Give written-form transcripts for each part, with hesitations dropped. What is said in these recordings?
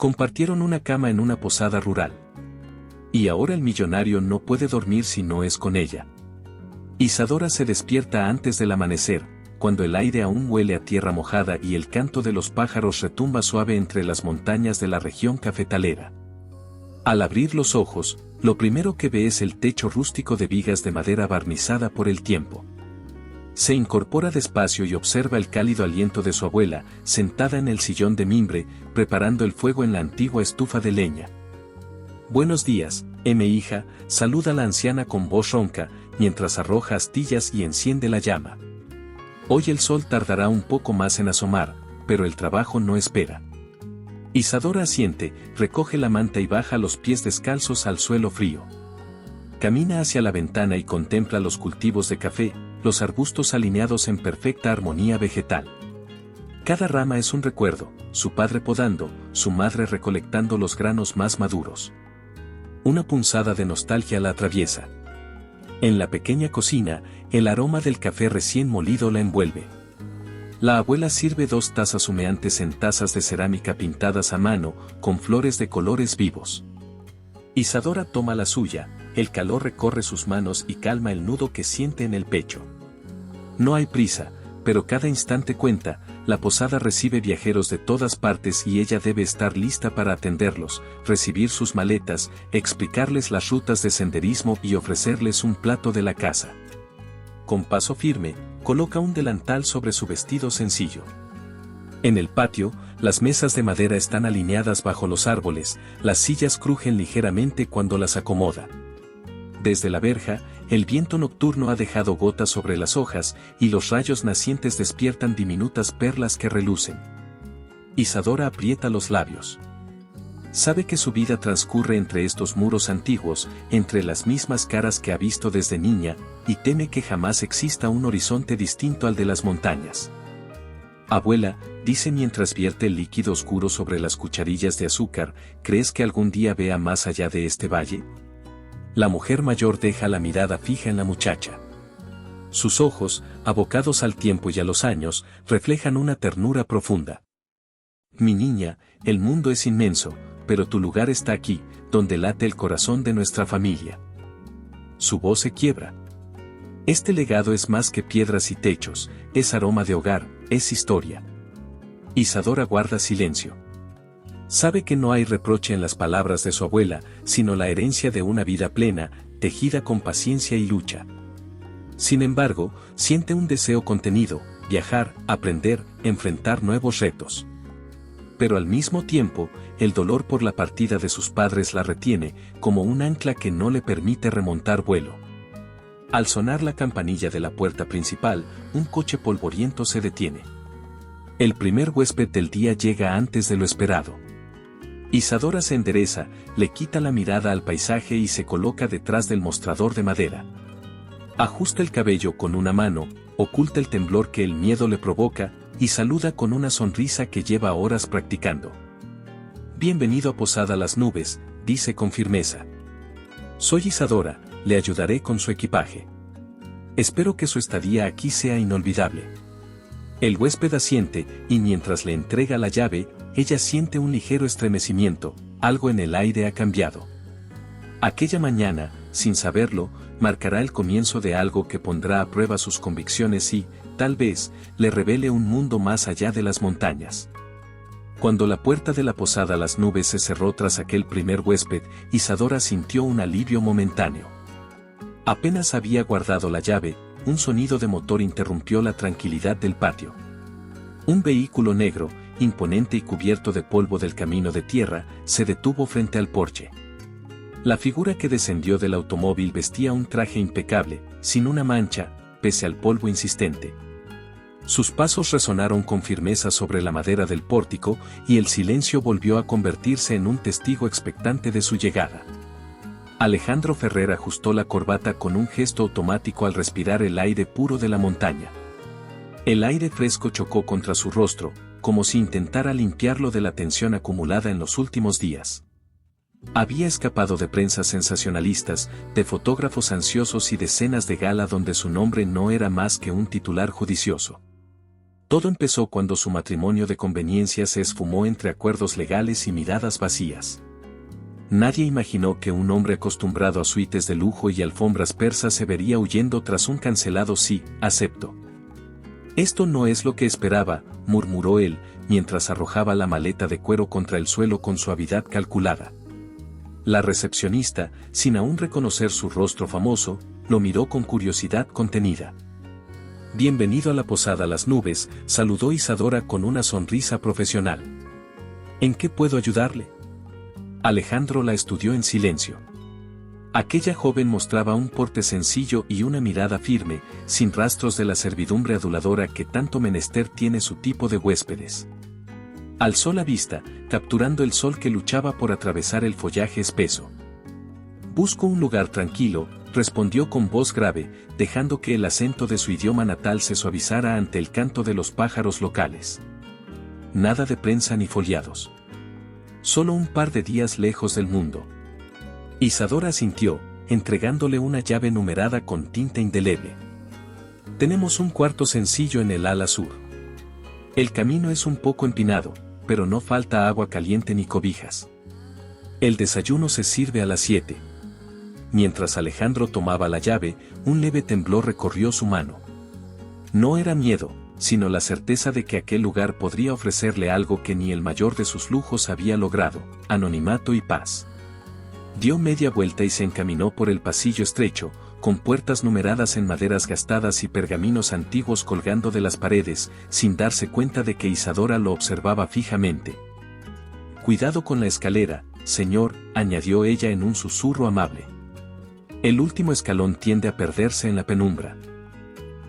Compartieron una cama en una posada rural. Y ahora el millonario no puede dormir si no es con ella. Isadora se despierta antes del amanecer, cuando el aire aún huele a tierra mojada y el canto de los pájaros retumba suave entre las montañas de la región cafetalera. Al abrir los ojos, lo primero que ve es el techo rústico de vigas de madera barnizada por el tiempo. Se incorpora despacio y observa el cálido aliento de su abuela, sentada en el sillón de mimbre, preparando el fuego en la antigua estufa de leña. «Buenos días, hija», saluda la anciana con voz ronca, mientras arroja astillas y enciende la llama. Hoy el sol tardará un poco más en asomar, pero el trabajo no espera. Isadora asiente, recoge la manta y baja los pies descalzos al suelo frío. Camina hacia la ventana y contempla los cultivos de café, los arbustos alineados en perfecta armonía vegetal. Cada rama es un recuerdo, su padre podando, su madre recolectando los granos más maduros. Una punzada de nostalgia la atraviesa. En la pequeña cocina, el aroma del café recién molido la envuelve. La abuela sirve 2 tazas humeantes en tazas de cerámica pintadas a mano, con flores de colores vivos. Isadora toma la suya, el calor recorre sus manos y calma el nudo que siente en el pecho. No hay prisa, pero cada instante cuenta, la posada recibe viajeros de todas partes y ella debe estar lista para atenderlos, recibir sus maletas, explicarles las rutas de senderismo y ofrecerles un plato de la casa. Con paso firme, coloca un delantal sobre su vestido sencillo. En el patio, las mesas de madera están alineadas bajo los árboles, las sillas crujen ligeramente cuando las acomoda. Desde la verja, el viento nocturno ha dejado gotas sobre las hojas y los rayos nacientes despiertan diminutas perlas que relucen. Isadora aprieta los labios. Sabe que su vida transcurre entre estos muros antiguos, entre las mismas caras que ha visto desde niña, y teme que jamás exista un horizonte distinto al de las montañas. «Abuela», dice mientras vierte el líquido oscuro sobre las cucharillas de azúcar, «¿crees que algún día vea más allá de este valle?». La mujer mayor deja la mirada fija en la muchacha. Sus ojos, abocados al tiempo y a los años, reflejan una ternura profunda. «Mi niña, el mundo es inmenso, pero tu lugar está aquí, donde late el corazón de nuestra familia». Su voz se quiebra. Este legado es más que piedras y techos, es aroma de hogar, es historia. Isadora guarda silencio. Sabe que no hay reproche en las palabras de su abuela, sino la herencia de una vida plena, tejida con paciencia y lucha. Sin embargo, siente un deseo contenido, viajar, aprender, enfrentar nuevos retos. Pero al mismo tiempo, el dolor por la partida de sus padres la retiene, como un ancla que no le permite remontar vuelo. Al sonar la campanilla de la puerta principal, un coche polvoriento se detiene. El primer huésped del día llega antes de lo esperado. Isadora se endereza, le quita la mirada al paisaje y se coloca detrás del mostrador de madera. Ajusta el cabello con una mano, oculta el temblor que el miedo le provoca, y saluda con una sonrisa que lleva horas practicando. «Bienvenido a Posada Las Nubes», dice con firmeza. «Soy Isadora, le ayudaré con su equipaje. Espero que su estadía aquí sea inolvidable». El huésped asiente, y mientras le entrega la llave, ella siente un ligero estremecimiento, algo en el aire ha cambiado. Aquella mañana, sin saberlo, marcará el comienzo de algo que pondrá a prueba sus convicciones y, tal vez, le revele un mundo más allá de las montañas. Cuando la puerta de la posada Las Nubes se cerró tras aquel primer huésped, Isadora sintió un alivio momentáneo. Apenas había guardado la llave, un sonido de motor interrumpió la tranquilidad del patio. Un vehículo negro, imponente y cubierto de polvo del camino de tierra, se detuvo frente al porche. La figura que descendió del automóvil vestía un traje impecable, sin una mancha, pese al polvo insistente. Sus pasos resonaron con firmeza sobre la madera del pórtico y el silencio volvió a convertirse en un testigo expectante de su llegada. Alejandro Ferrer ajustó la corbata con un gesto automático al respirar el aire puro de la montaña. El aire fresco chocó contra su rostro, como si intentara limpiarlo de la tensión acumulada en los últimos días. Había escapado de prensas sensacionalistas, de fotógrafos ansiosos y de cenas de gala donde su nombre no era más que un titular judicioso. Todo empezó cuando su matrimonio de conveniencia se esfumó entre acuerdos legales y miradas vacías. Nadie imaginó que un hombre acostumbrado a suites de lujo y alfombras persas se vería huyendo tras un cancelado sí, acepto. Esto no es lo que esperaba, murmuró él, mientras arrojaba la maleta de cuero contra el suelo con suavidad calculada. La recepcionista, sin aún reconocer su rostro famoso, lo miró con curiosidad contenida. Bienvenido a la posada Las Nubes, saludó Isadora con una sonrisa profesional. ¿En qué puedo ayudarle? Alejandro la estudió en silencio. Aquella joven mostraba un porte sencillo y una mirada firme, sin rastros de la servidumbre aduladora que tanto menester tiene su tipo de huéspedes. Alzó la vista, capturando el sol que luchaba por atravesar el follaje espeso. Busco un lugar tranquilo, respondió con voz grave, dejando que el acento de su idioma natal se suavizara ante el canto de los pájaros locales. Nada de prensa ni foliados. Solo un par de días lejos del mundo. Isadora asintió, entregándole una llave numerada con tinta indeleble. Tenemos un cuarto sencillo en el ala sur. El camino es un poco empinado, pero no falta agua caliente ni cobijas. El desayuno se sirve a las 7. Mientras Alejandro tomaba la llave, un leve temblor recorrió su mano. No era miedo, sino la certeza de que aquel lugar podría ofrecerle algo que ni el mayor de sus lujos había logrado, anonimato y paz. Dio media vuelta y se encaminó por el pasillo estrecho, con puertas numeradas en maderas gastadas y pergaminos antiguos colgando de las paredes, sin darse cuenta de que Isadora lo observaba fijamente. Cuidado con la escalera, señor, añadió ella en un susurro amable. El último escalón tiende a perderse en la penumbra.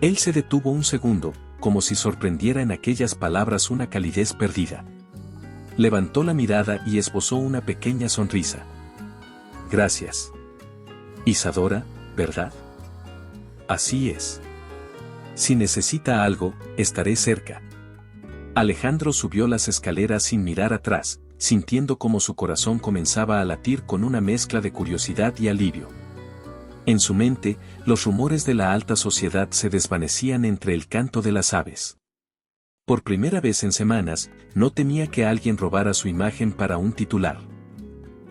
Él se detuvo un segundo, como si sorprendiera en aquellas palabras una calidez perdida. Levantó la mirada y esbozó una pequeña sonrisa. Gracias. Isadora, ¿verdad? Así es. Si necesita algo, estaré cerca. Alejandro subió las escaleras sin mirar atrás, sintiendo como su corazón comenzaba a latir con una mezcla de curiosidad y alivio. En su mente, los rumores de la alta sociedad se desvanecían entre el canto de las aves. Por primera vez en semanas, no temía que alguien robara su imagen para un titular.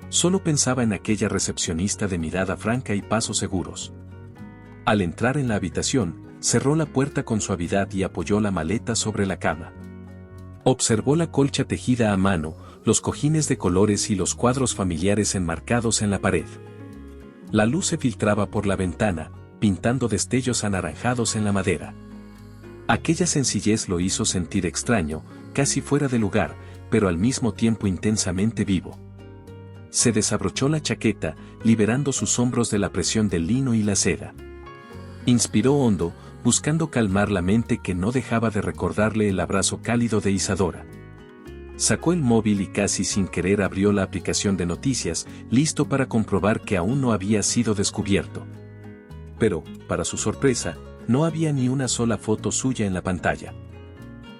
Solo pensaba en aquella recepcionista de mirada franca y pasos seguros. Al entrar en la habitación, cerró la puerta con suavidad y apoyó la maleta sobre la cama. Observó la colcha tejida a mano, los cojines de colores y los cuadros familiares enmarcados en la pared. La luz se filtraba por la ventana, pintando destellos anaranjados en la madera. Aquella sencillez lo hizo sentir extraño, casi fuera de lugar, pero al mismo tiempo intensamente vivo. Se desabrochó la chaqueta, liberando sus hombros de la presión del lino y la seda. Inspiró hondo, buscando calmar la mente que no dejaba de recordarle el abrazo cálido de Isadora. Sacó el móvil y casi sin querer abrió la aplicación de noticias, listo para comprobar que aún no había sido descubierto. Pero, para su sorpresa, no había ni una sola foto suya en la pantalla.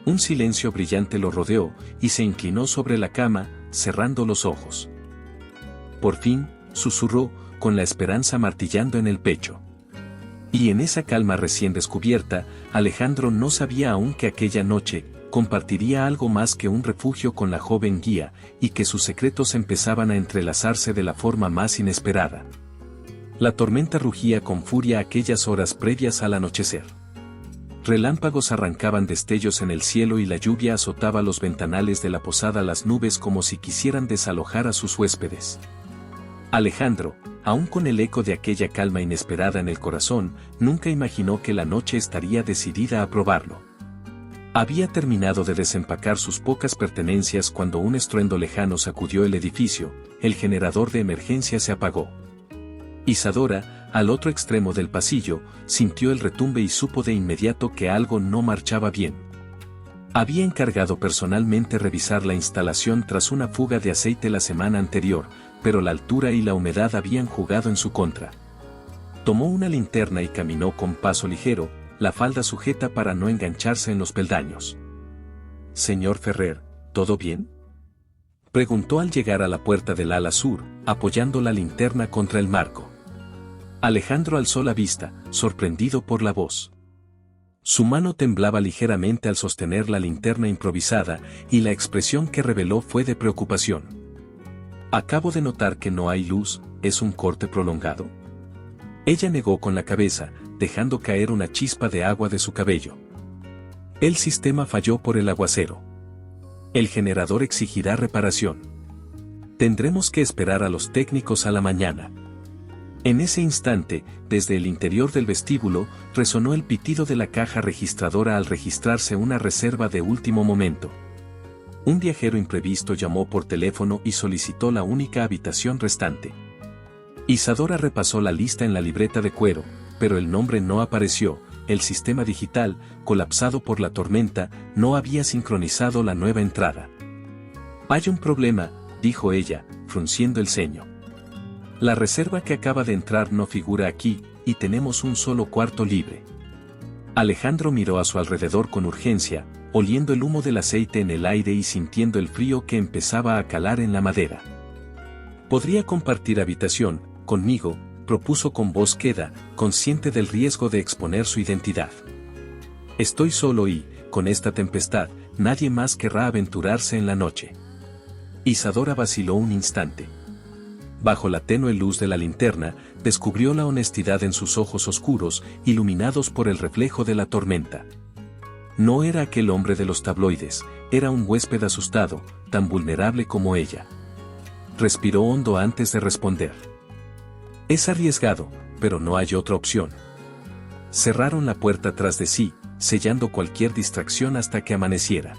Un silencio brillante lo rodeó, y se inclinó sobre la cama, cerrando los ojos. Por fin, susurró, con la esperanza martillando en el pecho. Y en esa calma recién descubierta, Alejandro no sabía aún que aquella noche, compartiría algo más que un refugio con la joven guía, y que sus secretos empezaban a entrelazarse de la forma más inesperada. La tormenta rugía con furia aquellas horas previas al anochecer. Relámpagos arrancaban destellos en el cielo y la lluvia azotaba los ventanales de la posada Las Nubes como si quisieran desalojar a sus huéspedes. Alejandro, aún con el eco de aquella calma inesperada en el corazón, nunca imaginó que la noche estaría decidida a probarlo. Había terminado de desempacar sus pocas pertenencias cuando un estruendo lejano sacudió el edificio, el generador de emergencia se apagó. Isadora, al otro extremo del pasillo, sintió el retumbe y supo de inmediato que algo no marchaba bien. Había encargado personalmente revisar la instalación tras una fuga de aceite la semana anterior, pero la altura y la humedad habían jugado en su contra. Tomó una linterna y caminó con paso ligero, la falda sujeta para no engancharse en los peldaños. «Señor Ferrer, ¿todo bien?», preguntó al llegar a la puerta del ala sur, apoyando la linterna contra el marco. Alejandro alzó la vista, sorprendido por la voz. Su mano temblaba ligeramente al sostener la linterna improvisada, y la expresión que reveló fue de preocupación. Acabo de notar que no hay luz, ¿es un corte prolongado? Ella negó con la cabeza, dejando caer una chispa de agua de su cabello. El sistema falló por el aguacero. El generador exigirá reparación. Tendremos que esperar a los técnicos a la mañana. En ese instante, desde el interior del vestíbulo, resonó el pitido de la caja registradora al registrarse una reserva de último momento. Un viajero imprevisto llamó por teléfono y solicitó la única habitación restante. Isadora repasó la lista en la libreta de cuero, pero el nombre no apareció. El sistema digital, colapsado por la tormenta, no había sincronizado la nueva entrada. «Hay un problema», dijo ella, frunciendo el ceño. «La reserva que acaba de entrar no figura aquí, y tenemos un solo cuarto libre». Alejandro miró a su alrededor con urgencia, oliendo el humo del aceite en el aire y sintiendo el frío que empezaba a calar en la madera. «Podría compartir habitación conmigo», propuso con voz queda, consciente del riesgo de exponer su identidad. «Estoy solo y, con esta tempestad, nadie más querrá aventurarse en la noche». Isadora vaciló un instante. Bajo la tenue luz de la linterna, descubrió la honestidad en sus ojos oscuros, iluminados por el reflejo de la tormenta. No era aquel hombre de los tabloides, era un huésped asustado, tan vulnerable como ella. Respiró hondo antes de responder. «Es arriesgado, pero no hay otra opción». Cerraron la puerta tras de sí, sellando cualquier distracción hasta que amaneciera.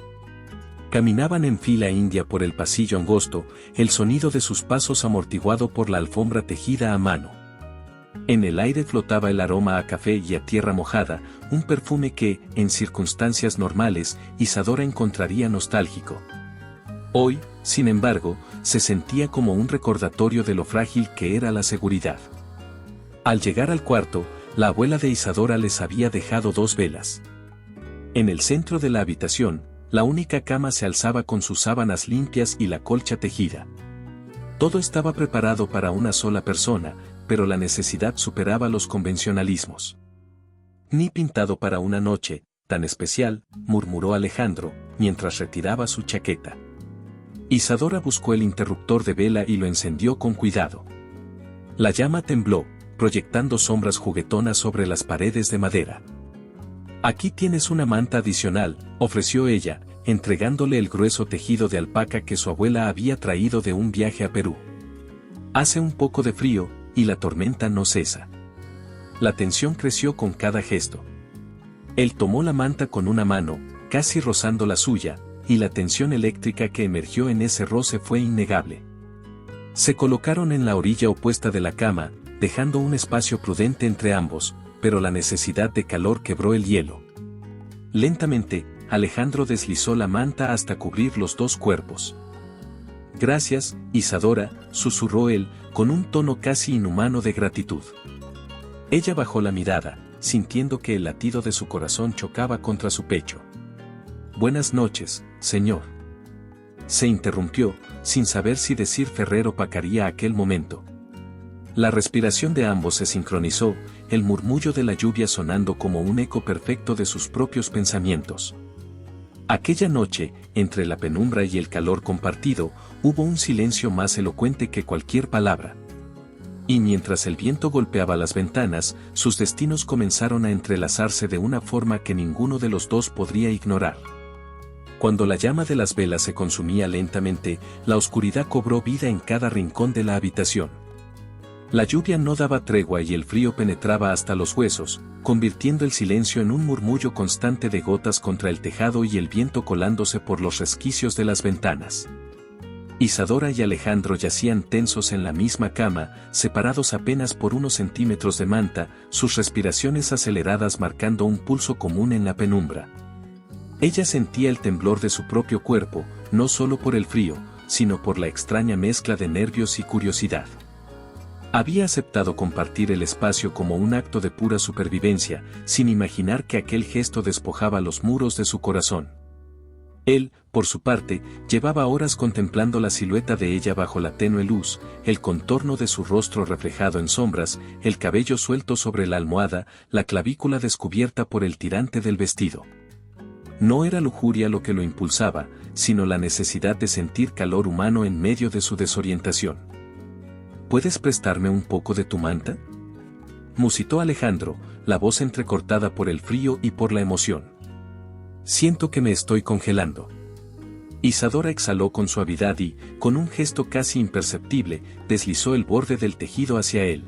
Caminaban en fila india por el pasillo angosto, el sonido de sus pasos amortiguado por la alfombra tejida a mano. En el aire flotaba el aroma a café y a tierra mojada, un perfume que, en circunstancias normales, Isadora encontraría nostálgico. Hoy, sin embargo, se sentía como un recordatorio de lo frágil que era la seguridad. Al llegar al cuarto, la abuela de Isadora les había dejado 2 velas. En el centro de la habitación, la única cama se alzaba con sus sábanas limpias y la colcha tejida. Todo estaba preparado para una sola persona, pero la necesidad superaba los convencionalismos. «Ni pintado para una noche tan especial», murmuró Alejandro, mientras retiraba su chaqueta. Isadora buscó el interruptor de vela y lo encendió con cuidado. La llama tembló, proyectando sombras juguetonas sobre las paredes de madera. «Aquí tienes una manta adicional», ofreció ella, entregándole el grueso tejido de alpaca que su abuela había traído de un viaje a Perú. «Hace un poco de frío, y la tormenta no cesa». La tensión creció con cada gesto. Él tomó la manta con una mano, casi rozando la suya, y la tensión eléctrica que emergió en ese roce fue innegable. Se colocaron en la orilla opuesta de la cama, dejando un espacio prudente entre ambos, pero la necesidad de calor quebró el hielo. Lentamente, Alejandro deslizó la manta hasta cubrir los 2 cuerpos. «Gracias, Isadora», susurró él, con un tono casi inhumano de gratitud. Ella bajó la mirada, sintiendo que el latido de su corazón chocaba contra su pecho. «Buenas noches, señor». Se interrumpió, sin saber si decir Ferrer o Pacaría aquel momento. La respiración de ambos se sincronizó, el murmullo de la lluvia sonando como un eco perfecto de sus propios pensamientos. Aquella noche, entre la penumbra y el calor compartido, hubo un silencio más elocuente que cualquier palabra. Y mientras el viento golpeaba las ventanas, sus destinos comenzaron a entrelazarse de una forma que ninguno de los dos podría ignorar. Cuando la llama de las velas se consumía lentamente, la oscuridad cobró vida en cada rincón de la habitación. La lluvia no daba tregua y el frío penetraba hasta los huesos, convirtiendo el silencio en un murmullo constante de gotas contra el tejado y el viento colándose por los resquicios de las ventanas. Isadora y Alejandro yacían tensos en la misma cama, separados apenas por unos centímetros de manta, sus respiraciones aceleradas marcando un pulso común en la penumbra. Ella sentía el temblor de su propio cuerpo, no solo por el frío, sino por la extraña mezcla de nervios y curiosidad. Había aceptado compartir el espacio como un acto de pura supervivencia, sin imaginar que aquel gesto despojaba los muros de su corazón. Él, por su parte, llevaba horas contemplando la silueta de ella bajo la tenue luz, el contorno de su rostro reflejado en sombras, el cabello suelto sobre la almohada, la clavícula descubierta por el tirante del vestido. No era lujuria lo que lo impulsaba, sino la necesidad de sentir calor humano en medio de su desorientación. ¿Puedes prestarme un poco de tu manta?, musitó Alejandro, la voz entrecortada por el frío y por la emoción. Siento que me estoy congelando. Isadora exhaló con suavidad y, con un gesto casi imperceptible, deslizó el borde del tejido hacia él.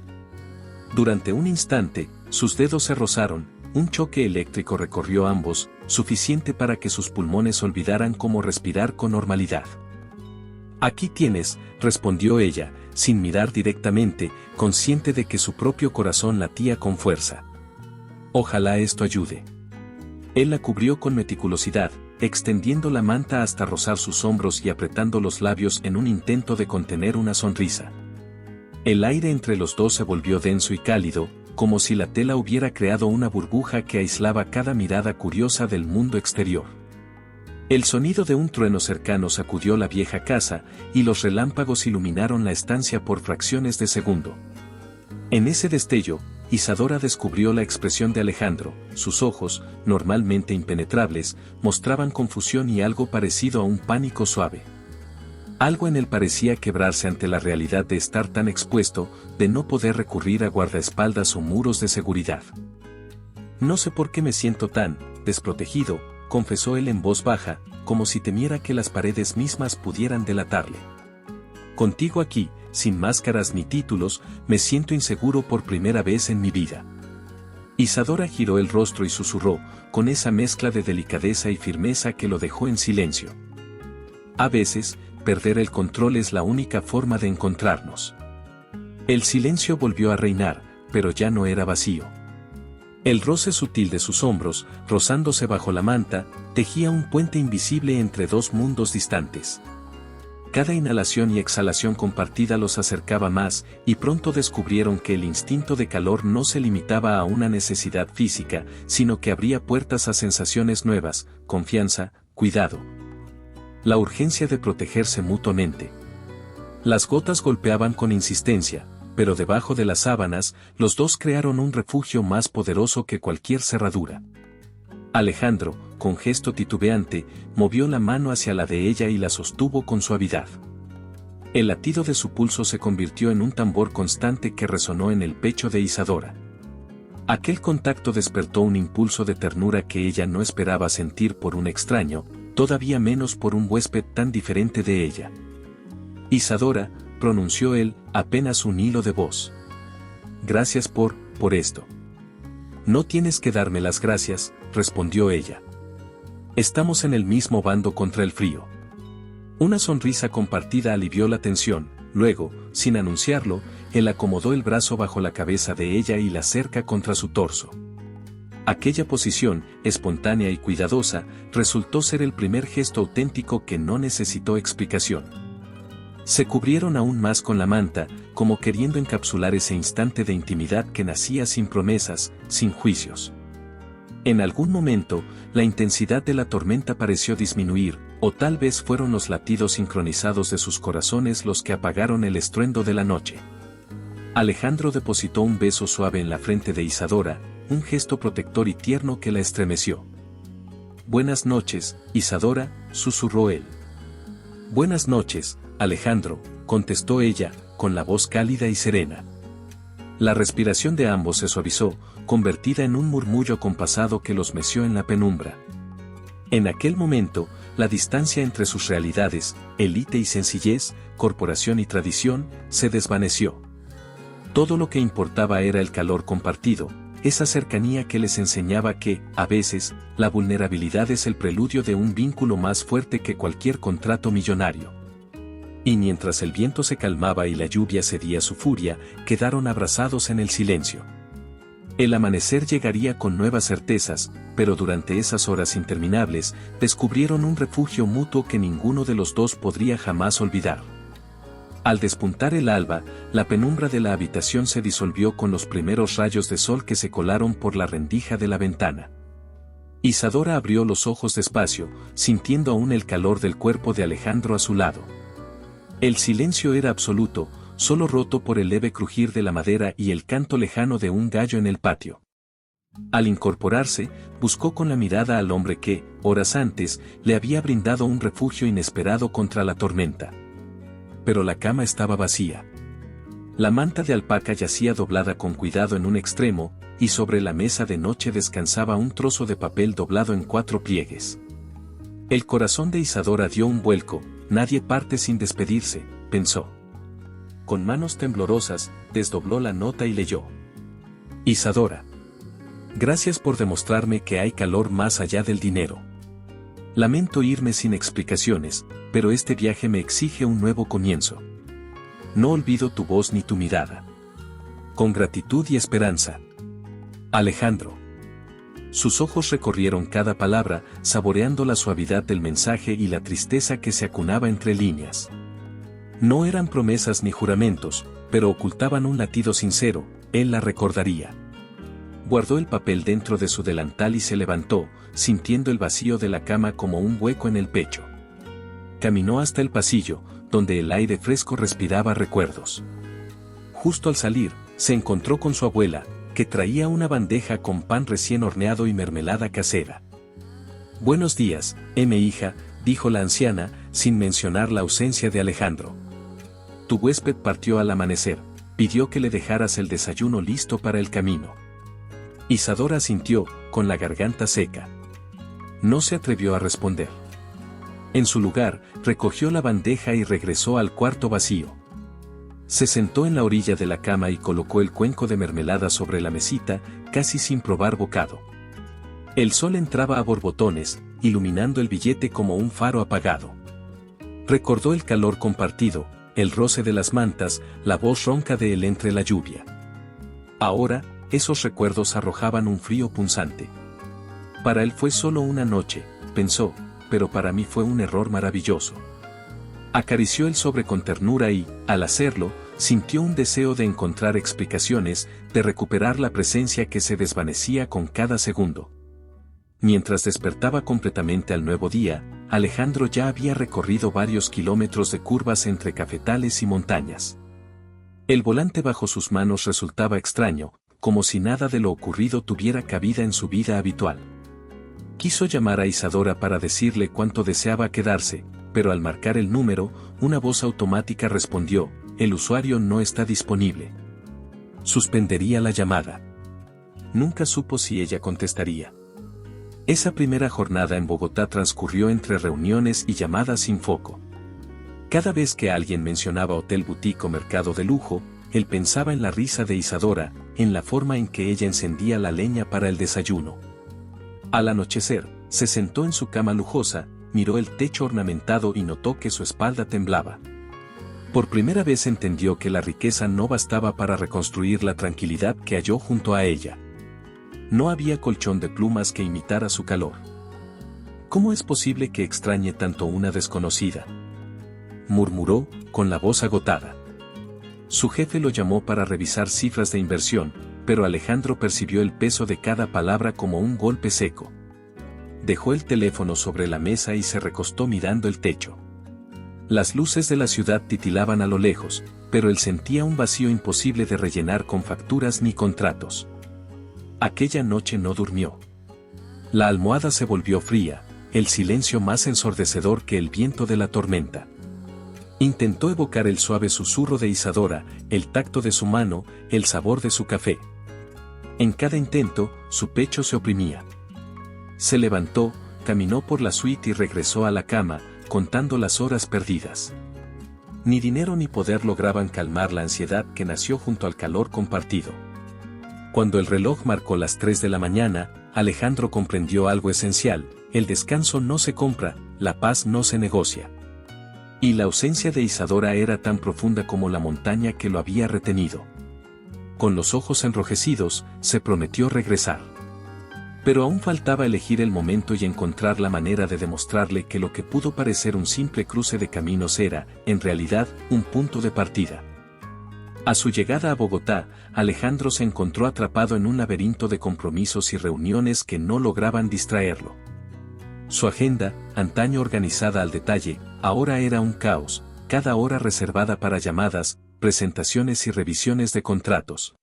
Durante un instante, sus dedos se rozaron, un choque eléctrico recorrió ambos, suficiente para que sus pulmones olvidaran cómo respirar con normalidad. Aquí tienes, respondió ella, sin mirar directamente, consciente de que su propio corazón latía con fuerza. Ojalá esto ayude. Él la cubrió con meticulosidad, extendiendo la manta hasta rozar sus hombros y apretando los labios en un intento de contener una sonrisa. El aire entre los dos se volvió denso y cálido, como si la tela hubiera creado una burbuja que aislaba cada mirada curiosa del mundo exterior. El sonido de un trueno cercano sacudió la vieja casa, y los relámpagos iluminaron la estancia por fracciones de segundo. En ese destello, Isadora descubrió la expresión de Alejandro. Sus ojos, normalmente impenetrables, mostraban confusión y algo parecido a un pánico suave. Algo en él parecía quebrarse ante la realidad de estar tan expuesto, de no poder recurrir a guardaespaldas o muros de seguridad. No sé por qué me siento tan desprotegido, confesó él en voz baja, como si temiera que las paredes mismas pudieran delatarle. Contigo aquí, sin máscaras ni títulos, me siento inseguro por primera vez en mi vida. Isadora giró el rostro y susurró, con esa mezcla de delicadeza y firmeza que lo dejó en silencio. A veces, perder el control es la única forma de encontrarnos. El silencio volvió a reinar, pero ya no era vacío. El roce sutil de sus hombros, rozándose bajo la manta, tejía un puente invisible entre dos mundos distantes. Cada inhalación y exhalación compartida los acercaba más, y pronto descubrieron que el instinto de calor no se limitaba a una necesidad física, sino que abría puertas a sensaciones nuevas, confianza, cuidado. La urgencia de protegerse mutuamente. Las gotas golpeaban con insistencia, pero debajo de las sábanas, los dos crearon un refugio más poderoso que cualquier cerradura. Alejandro, con gesto titubeante, movió la mano hacia la de ella y la sostuvo con suavidad. El latido de su pulso se convirtió en un tambor constante que resonó en el pecho de Isadora. Aquel contacto despertó un impulso de ternura que ella no esperaba sentir por un extraño, todavía menos por un huésped tan diferente de ella. Isadora, pronunció él, apenas un hilo de voz. Gracias por esto. No tienes que darme las gracias, respondió ella. Estamos en el mismo bando contra el frío. Una sonrisa compartida alivió la tensión, luego, sin anunciarlo, él acomodó el brazo bajo la cabeza de ella y la cerca contra su torso. Aquella posición, espontánea y cuidadosa, resultó ser el primer gesto auténtico que no necesitó explicación. Se cubrieron aún más con la manta, como queriendo encapsular ese instante de intimidad que nacía sin promesas, sin juicios. En algún momento, la intensidad de la tormenta pareció disminuir, o tal vez fueron los latidos sincronizados de sus corazones los que apagaron el estruendo de la noche. Alejandro depositó un beso suave en la frente de Isadora, un gesto protector y tierno que la estremeció. Buenas noches, Isadora, susurró él. Buenas noches, Alejandro, contestó ella, con la voz cálida y serena. La respiración de ambos se suavizó, convertida en un murmullo acompasado que los meció en la penumbra. En aquel momento, la distancia entre sus realidades, élite y sencillez, corporación y tradición, se desvaneció. Todo lo que importaba era el calor compartido, esa cercanía que les enseñaba que, a veces, la vulnerabilidad es el preludio de un vínculo más fuerte que cualquier contrato millonario. Y mientras el viento se calmaba y la lluvia cedía su furia, quedaron abrazados en el silencio. El amanecer llegaría con nuevas certezas, pero durante esas horas interminables, descubrieron un refugio mutuo que ninguno de los dos podría jamás olvidar. Al despuntar el alba, la penumbra de la habitación se disolvió con los primeros rayos de sol que se colaron por la rendija de la ventana. Isadora abrió los ojos despacio, sintiendo aún el calor del cuerpo de Alejandro a su lado. El silencio era absoluto, solo roto por el leve crujir de la madera y el canto lejano de un gallo en el patio. Al incorporarse, buscó con la mirada al hombre que, horas antes, le había brindado un refugio inesperado contra la tormenta. Pero la cama estaba vacía. La manta de alpaca yacía doblada con cuidado en un extremo, y sobre la mesa de noche descansaba un trozo de papel doblado en 4 pliegues. El corazón de Isadora dio un vuelco. Nadie parte sin despedirse, pensó. Con manos temblorosas, desdobló la nota y leyó. Isadora. Gracias por demostrarme que hay calor más allá del dinero. Lamento irme sin explicaciones, pero este viaje me exige un nuevo comienzo. No olvido tu voz ni tu mirada. Con gratitud y esperanza. Alejandro. Sus ojos recorrieron cada palabra, saboreando la suavidad del mensaje y la tristeza que se acunaba entre líneas. No eran promesas ni juramentos, pero ocultaban un latido sincero. Él la recordaría. Guardó el papel dentro de su delantal y se levantó, sintiendo el vacío de la cama como un hueco en el pecho. Caminó hasta el pasillo, donde el aire fresco respiraba recuerdos. Justo al salir, se encontró con su abuela, que traía una bandeja con pan recién horneado y mermelada casera. Buenos días, hija, dijo la anciana, sin mencionar la ausencia de Alejandro. Tu huésped partió al amanecer, pidió que le dejaras el desayuno listo para el camino. Isadora asintió, con la garganta seca. No se atrevió a responder. En su lugar, recogió la bandeja y regresó al cuarto vacío. Se sentó en la orilla de la cama y colocó el cuenco de mermelada sobre la mesita, casi sin probar bocado. El sol entraba a borbotones, iluminando el billete como un faro apagado. Recordó el calor compartido, el roce de las mantas, la voz ronca de él entre la lluvia. Ahora, esos recuerdos arrojaban un frío punzante. Para él fue solo una noche, pensó, pero para mí fue un error maravilloso. Acarició el sobre con ternura y, al hacerlo, sintió un deseo de encontrar explicaciones, de recuperar la presencia que se desvanecía con cada segundo. Mientras despertaba completamente al nuevo día, Alejandro ya había recorrido varios kilómetros de curvas entre cafetales y montañas. El volante bajo sus manos resultaba extraño, como si nada de lo ocurrido tuviera cabida en su vida habitual. Quiso llamar a Isadora para decirle cuánto deseaba quedarse, pero al marcar el número, una voz automática respondió, el usuario no está disponible. Suspendería la llamada. Nunca supo si ella contestaría. Esa primera jornada en Bogotá transcurrió entre reuniones y llamadas sin foco. Cada vez que alguien mencionaba hotel boutique o mercado de lujo, él pensaba en la risa de Isadora, en la forma en que ella encendía la leña para el desayuno. Al anochecer, se sentó en su cama lujosa, miró el techo ornamentado y notó que su espalda temblaba. Por primera vez entendió que la riqueza no bastaba para reconstruir la tranquilidad que halló junto a ella. No había colchón de plumas que imitara su calor. ¿Cómo es posible que extrañe tanto una desconocida?, murmuró, con la voz agotada. Su jefe lo llamó para revisar cifras de inversión, pero Alejandro percibió el peso de cada palabra como un golpe seco. Dejó el teléfono sobre la mesa y se recostó mirando el techo. Las luces de la ciudad titilaban a lo lejos, pero él sentía un vacío imposible de rellenar con facturas ni contratos. Aquella noche no durmió. La almohada se volvió fría, el silencio más ensordecedor que el viento de la tormenta. Intentó evocar el suave susurro de Isadora, el tacto de su mano, el sabor de su café. En cada intento, su pecho se oprimía. Se levantó, caminó por la suite y regresó a la cama, contando las horas perdidas. Ni dinero ni poder lograban calmar la ansiedad que nació junto al calor compartido. Cuando el reloj marcó las 3 de la mañana, Alejandro comprendió algo esencial: el descanso no se compra, la paz no se negocia. Y la ausencia de Isadora era tan profunda como la montaña que lo había retenido. Con los ojos enrojecidos, se prometió regresar. Pero aún faltaba elegir el momento y encontrar la manera de demostrarle que lo que pudo parecer un simple cruce de caminos era, en realidad, un punto de partida. A su llegada a Bogotá, Alejandro se encontró atrapado en un laberinto de compromisos y reuniones que no lograban distraerlo. Su agenda, antaño organizada al detalle, ahora era un caos, cada hora reservada para llamadas, presentaciones y revisiones de contratos.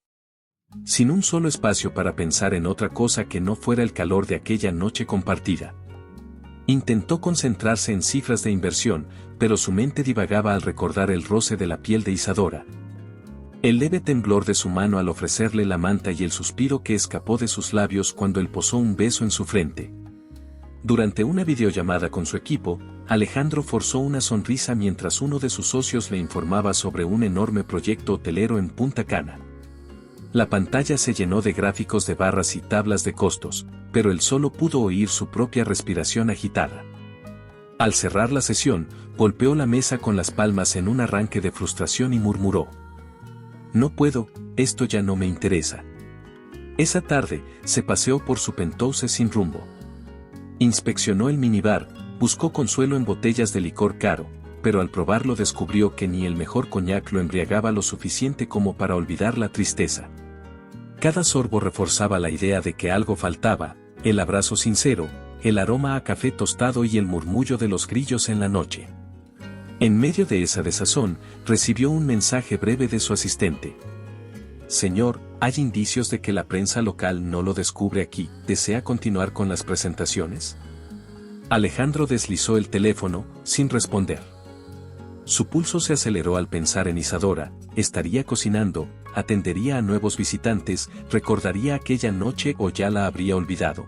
Sin un solo espacio para pensar en otra cosa que no fuera el calor de aquella noche compartida. Intentó concentrarse en cifras de inversión, pero su mente divagaba al recordar el roce de la piel de Isadora. El leve temblor de su mano al ofrecerle la manta y el suspiro que escapó de sus labios cuando él posó un beso en su frente. Durante una videollamada con su equipo, Alejandro forzó una sonrisa mientras uno de sus socios le informaba sobre un enorme proyecto hotelero en Punta Cana. La pantalla se llenó de gráficos de barras y tablas de costos, pero él solo pudo oír su propia respiración agitada. Al cerrar la sesión, golpeó la mesa con las palmas en un arranque de frustración y murmuró: «No puedo, esto ya no me interesa». Esa tarde, se paseó por su penthouse sin rumbo. Inspeccionó el minibar, buscó consuelo en botellas de licor caro, pero al probarlo descubrió que ni el mejor coñac lo embriagaba lo suficiente como para olvidar la tristeza. Cada sorbo reforzaba la idea de que algo faltaba, el abrazo sincero, el aroma a café tostado y el murmullo de los grillos en la noche. En medio de esa desazón, recibió un mensaje breve de su asistente. «Señor, hay indicios de que la prensa local no lo descubre aquí. ¿Desea continuar con las presentaciones?». Alejandro deslizó el teléfono, sin responder. Su pulso se aceleró al pensar en Isadora. Estaría cocinando, atendería a nuevos visitantes, recordaría aquella noche o ya la habría olvidado.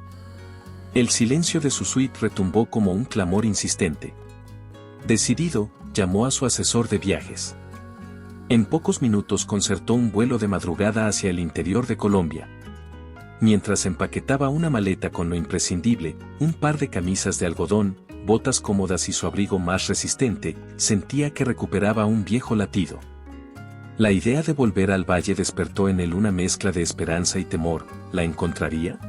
El silencio de su suite retumbó como un clamor insistente. Decidido, llamó a su asesor de viajes. En pocos minutos concertó un vuelo de madrugada hacia el interior de Colombia. Mientras empaquetaba una maleta con lo imprescindible, un par de camisas de algodón, botas cómodas y su abrigo más resistente, sentía que recuperaba un viejo latido. La idea de volver al valle despertó en él una mezcla de esperanza y temor. ¿La encontraría?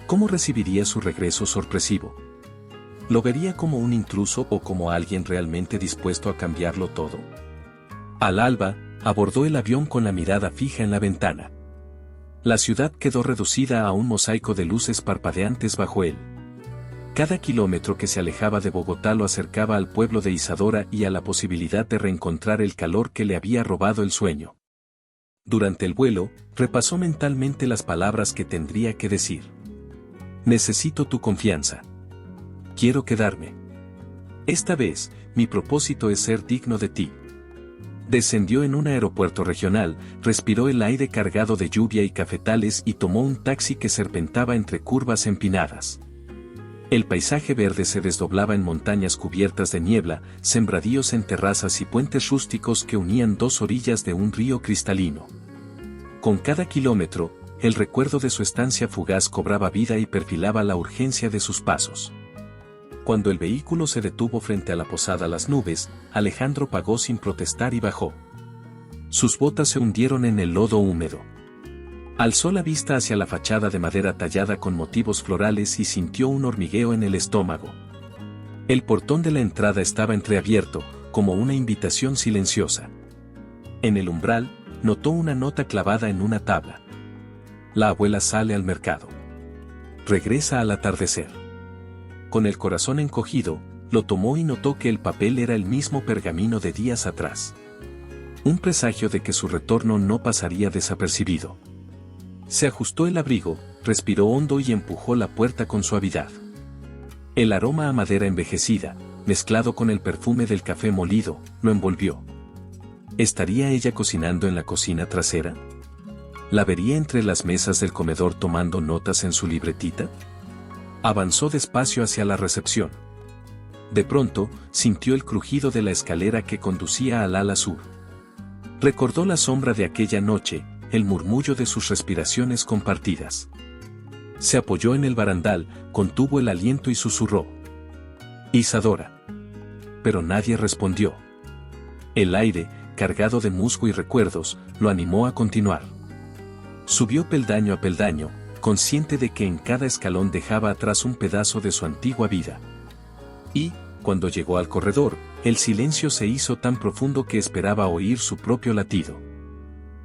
¿Cómo recibiría su regreso sorpresivo? ¿Lo vería como un intruso o como alguien realmente dispuesto a cambiarlo todo? Al alba, abordó el avión con la mirada fija en la ventana. La ciudad quedó reducida a un mosaico de luces parpadeantes bajo él. Cada kilómetro que se alejaba de Bogotá lo acercaba al pueblo de Isadora y a la posibilidad de reencontrar el calor que le había robado el sueño. Durante el vuelo, repasó mentalmente las palabras que tendría que decir. «Necesito tu confianza. Quiero quedarme. Esta vez, mi propósito es ser digno de ti». Descendió en un aeropuerto regional, respiró el aire cargado de lluvia y cafetales y tomó un taxi que serpentaba entre curvas empinadas. El paisaje verde se desdoblaba en montañas cubiertas de niebla, sembradíos en terrazas y puentes rústicos que unían dos orillas de un río cristalino. Con cada kilómetro, el recuerdo de su estancia fugaz cobraba vida y perfilaba la urgencia de sus pasos. Cuando el vehículo se detuvo frente a la posada Las Nubes, Alejandro pagó sin protestar y bajó. Sus botas se hundieron en el lodo húmedo. Alzó la vista hacia la fachada de madera tallada con motivos florales y sintió un hormigueo en el estómago. El portón de la entrada estaba entreabierto, como una invitación silenciosa. En el umbral, notó una nota clavada en una tabla. La abuela sale al mercado. Regresa al atardecer. Con el corazón encogido, lo tomó y notó que el papel era el mismo pergamino de días atrás. Un presagio de que su retorno no pasaría desapercibido. Se ajustó el abrigo, respiró hondo y empujó la puerta con suavidad. El aroma a madera envejecida, mezclado con el perfume del café molido, lo envolvió. ¿Estaría ella cocinando en la cocina trasera? ¿La vería entre las mesas del comedor tomando notas en su libretita? Avanzó despacio hacia la recepción. De pronto, sintió el crujido de la escalera que conducía al ala sur. Recordó la sombra de aquella noche, el murmullo de sus respiraciones compartidas. Se apoyó en el barandal, contuvo el aliento y susurró: «Isadora». Pero nadie respondió. El aire, cargado de musgo y recuerdos, lo animó a continuar. Subió peldaño a peldaño, consciente de que en cada escalón dejaba atrás un pedazo de su antigua vida. Y, cuando llegó al corredor, el silencio se hizo tan profundo que esperaba oír su propio latido.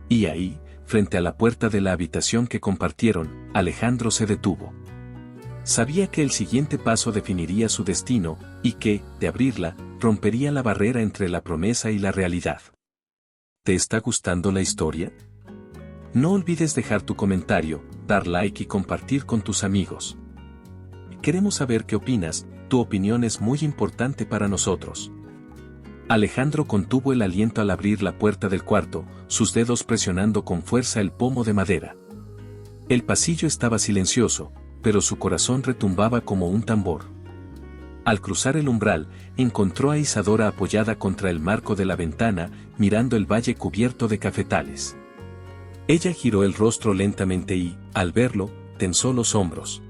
Y ahí, frente a la puerta de la habitación que compartieron, Alejandro se detuvo. Sabía que el siguiente paso definiría su destino, y que, de abrirla, rompería la barrera entre la promesa y la realidad. ¿Te está gustando la historia? No olvides dejar tu comentario, dar like y compartir con tus amigos. Queremos saber qué opinas, tu opinión es muy importante para nosotros. Alejandro contuvo el aliento al abrir la puerta del cuarto, sus dedos presionando con fuerza el pomo de madera. El pasillo estaba silencioso, pero su corazón retumbaba como un tambor. Al cruzar el umbral, encontró a Isadora apoyada contra el marco de la ventana, mirando el valle cubierto de cafetales. Ella giró el rostro lentamente y, al verlo, tensó los hombros.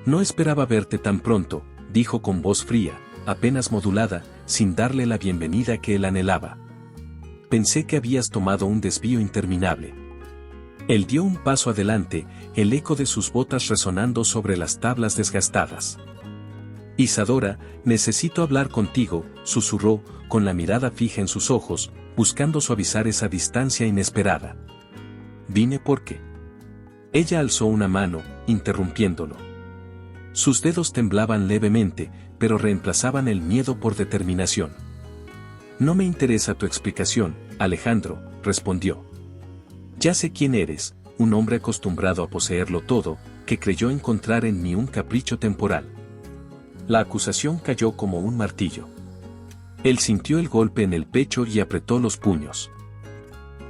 No esperaba verte tan pronto, dijo con voz fría, apenas modulada, sin darle la bienvenida que él anhelaba. Pensé que habías tomado un desvío interminable. Él dio un paso adelante, el eco de sus botas resonando sobre las tablas desgastadas. Isadora, necesito hablar contigo, susurró, con la mirada fija en sus ojos, buscando suavizar esa distancia inesperada. Vine porque. Ella alzó una mano, interrumpiéndolo. Sus dedos temblaban levemente, pero reemplazaban el miedo por determinación. No me interesa tu explicación, Alejandro, respondió. Ya sé quién eres, un hombre acostumbrado a poseerlo todo, que creyó encontrar en mí un capricho temporal. La acusación cayó como un martillo. Él sintió el golpe en el pecho y apretó los puños.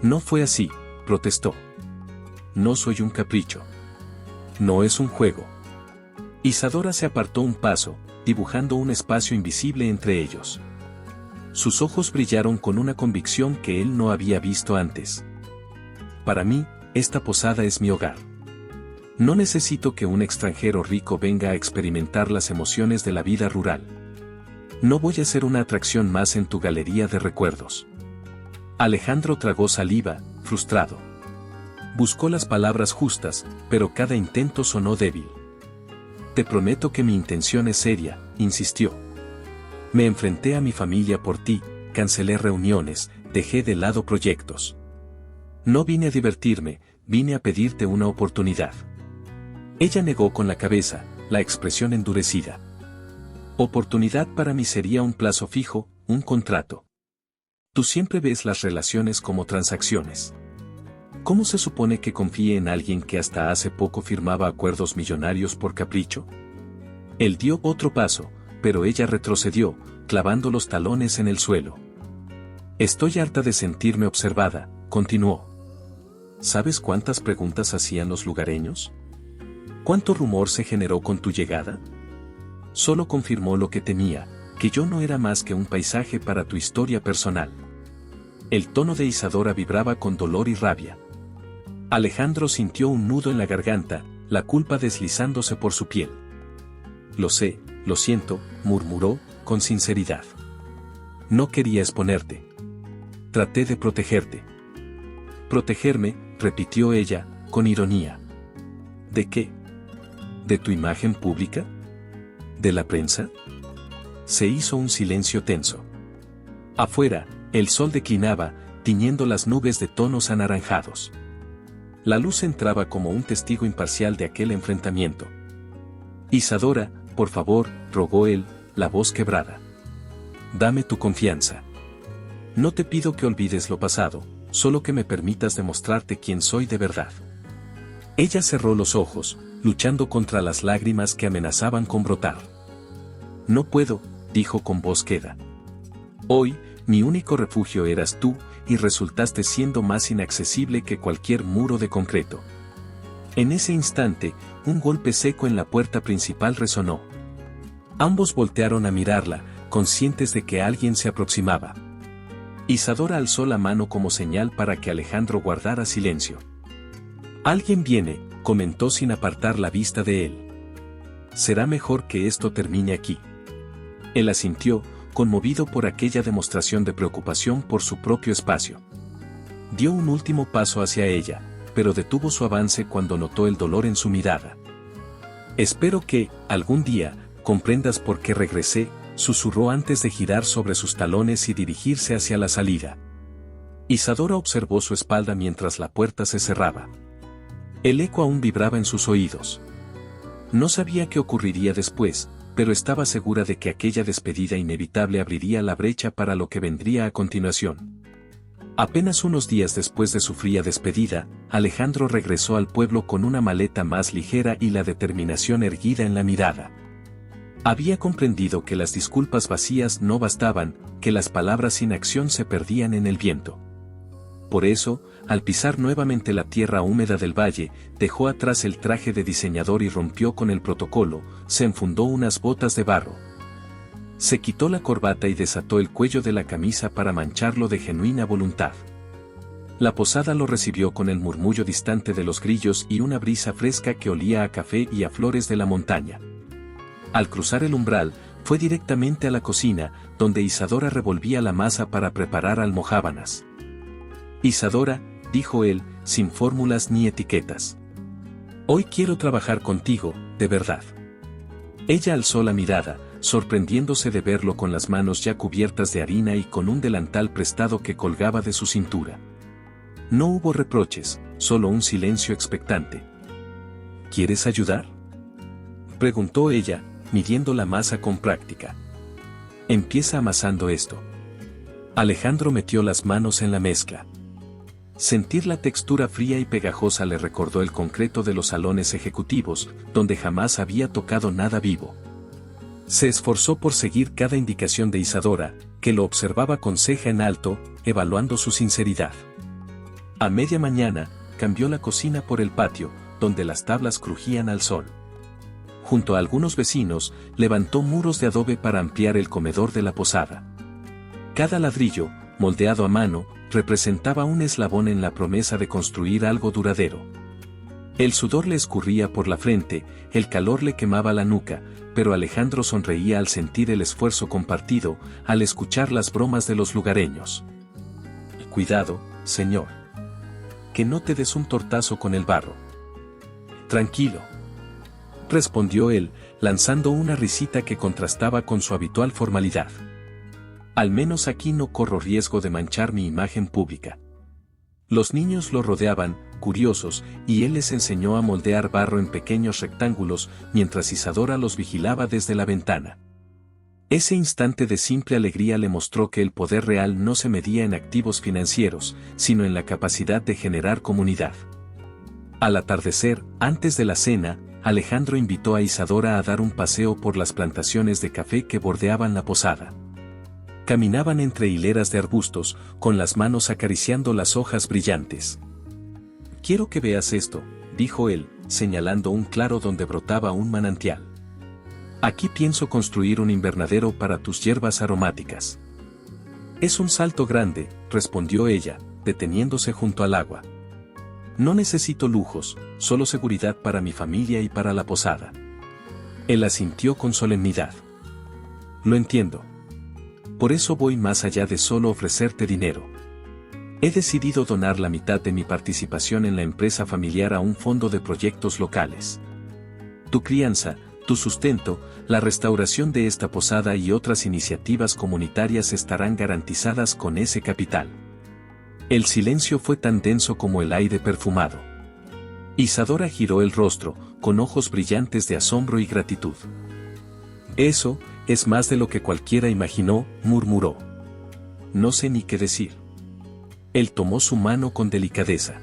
No fue así, protestó. No soy un capricho. No es un juego. Isadora se apartó un paso, dibujando un espacio invisible entre ellos. Sus ojos brillaron con una convicción que él no había visto antes. Para mí, esta posada es mi hogar. No necesito que un extranjero rico venga a experimentar las emociones de la vida rural. No voy a ser una atracción más en tu galería de recuerdos. Alejandro tragó saliva, frustrado. Buscó las palabras justas, pero cada intento sonó débil. Te prometo que mi intención es seria, insistió. Me enfrenté a mi familia por ti, cancelé reuniones, dejé de lado proyectos. No vine a divertirme, vine a pedirte una oportunidad. Ella negó con la cabeza, la expresión endurecida. Oportunidad para mí sería un plazo fijo, un contrato. Tú siempre ves las relaciones como transacciones. ¿Cómo se supone que confíe en alguien que hasta hace poco firmaba acuerdos millonarios por capricho? Él dio otro paso, pero ella retrocedió, clavando los talones en el suelo. Estoy harta de sentirme observada, continuó. ¿Sabes cuántas preguntas hacían los lugareños? ¿Cuánto rumor se generó con tu llegada? Solo confirmó lo que temía, que yo no era más que un paisaje para tu historia personal. El tono de Isadora vibraba con dolor y rabia. Alejandro sintió un nudo en la garganta, la culpa deslizándose por su piel. Lo sé, lo siento, murmuró, con sinceridad. No quería exponerte. Traté de protegerte. Protegerme, repitió ella, con ironía. ¿De qué? ¿De tu imagen pública? ¿De la prensa? Se hizo un silencio tenso. Afuera, el sol declinaba, tiñendo las nubes de tonos anaranjados. La luz entraba como un testigo imparcial de aquel enfrentamiento. Isadora, por favor, rogó él, la voz quebrada. Dame tu confianza. No te pido que olvides lo pasado, solo que me permitas demostrarte quién soy de verdad. Ella cerró los ojos, luchando contra las lágrimas que amenazaban con brotar. No puedo, dijo con voz queda. Hoy, mi único refugio eras tú, y resultaste siendo más inaccesible que cualquier muro de concreto. En ese instante, un golpe seco en la puerta principal resonó. Ambos voltearon a mirarla, conscientes de que alguien se aproximaba. Isadora alzó la mano como señal para que Alejandro guardara silencio. Alguien viene, comentó sin apartar la vista de él. Será mejor que esto termine aquí. Él asintió, conmovido por aquella demostración de preocupación por su propio espacio. Dio un último paso hacia ella, pero detuvo su avance cuando notó el dolor en su mirada. Espero que, algún día, comprendas por qué regresé, susurró antes de girar sobre sus talones y dirigirse hacia la salida. Isadora observó su espalda mientras la puerta se cerraba. El eco aún vibraba en sus oídos. No sabía qué ocurriría después, pero estaba segura de que aquella despedida inevitable abriría la brecha para lo que vendría a continuación. Apenas unos días después de su fría despedida, Alejandro regresó al pueblo con una maleta más ligera y la determinación erguida en la mirada. Había comprendido que las disculpas vacías no bastaban, que las palabras sin acción se perdían en el viento. Por eso, al pisar nuevamente la tierra húmeda del valle, dejó atrás el traje de diseñador y rompió con el protocolo, se enfundó unas botas de barro. Se quitó la corbata y desató el cuello de la camisa para mancharlo de genuina voluntad. La posada lo recibió con el murmullo distante de los grillos y una brisa fresca que olía a café y a flores de la montaña. Al cruzar el umbral, fue directamente a la cocina, donde Isadora revolvía la masa para preparar almojábanas. Isadora, dijo él, sin fórmulas ni etiquetas. Hoy quiero trabajar contigo, de verdad. Ella alzó la mirada, sorprendiéndose de verlo con las manos ya cubiertas de harina y con un delantal prestado que colgaba de su cintura. No hubo reproches, solo un silencio expectante. ¿Quieres ayudar?, preguntó ella, midiendo la masa con práctica. Empieza amasando esto. Alejandro metió las manos en la mezcla. Sentir la textura fría y pegajosa le recordó el concreto de los salones ejecutivos, donde jamás había tocado nada vivo. Se esforzó por seguir cada indicación de Isadora, que lo observaba con ceja en alto, evaluando su sinceridad. A media mañana, cambió la cocina por el patio, donde las tablas crujían al sol. Junto a algunos vecinos, levantó muros de adobe para ampliar el comedor de la posada. Cada ladrillo, moldeado a mano, representaba un eslabón en la promesa de construir algo duradero. El sudor le escurría por la frente, el calor le quemaba la nuca, pero Alejandro sonreía al sentir el esfuerzo compartido, al escuchar las bromas de los lugareños. Cuidado, señor. Que no te des un tortazo con el barro. Tranquilo, respondió él, lanzando una risita que contrastaba con su habitual formalidad. Al menos aquí no corro riesgo de manchar mi imagen pública. Los niños lo rodeaban, curiosos, y él les enseñó a moldear barro en pequeños rectángulos, mientras Isadora los vigilaba desde la ventana. Ese instante de simple alegría le mostró que el poder real no se medía en activos financieros, sino en la capacidad de generar comunidad. Al atardecer, antes de la cena, Alejandro invitó a Isadora a dar un paseo por las plantaciones de café que bordeaban la posada. Caminaban entre hileras de arbustos, con las manos acariciando las hojas brillantes. Quiero que veas esto, dijo él, señalando un claro donde brotaba un manantial. Aquí pienso construir un invernadero para tus hierbas aromáticas. Es un salto grande, respondió ella, deteniéndose junto al agua. No necesito lujos, solo seguridad para mi familia y para la posada. Él asintió con solemnidad. Lo entiendo. Por eso voy más allá de solo ofrecerte dinero. He decidido donar la mitad de mi participación en la empresa familiar a un fondo de proyectos locales. Tu crianza, tu sustento, la restauración de esta posada y otras iniciativas comunitarias estarán garantizadas con ese capital. El silencio fue tan denso como el aire perfumado. Isadora giró el rostro, con ojos brillantes de asombro y gratitud. Eso es más de lo que cualquiera imaginó, murmuró. No sé ni qué decir. Él tomó su mano con delicadeza.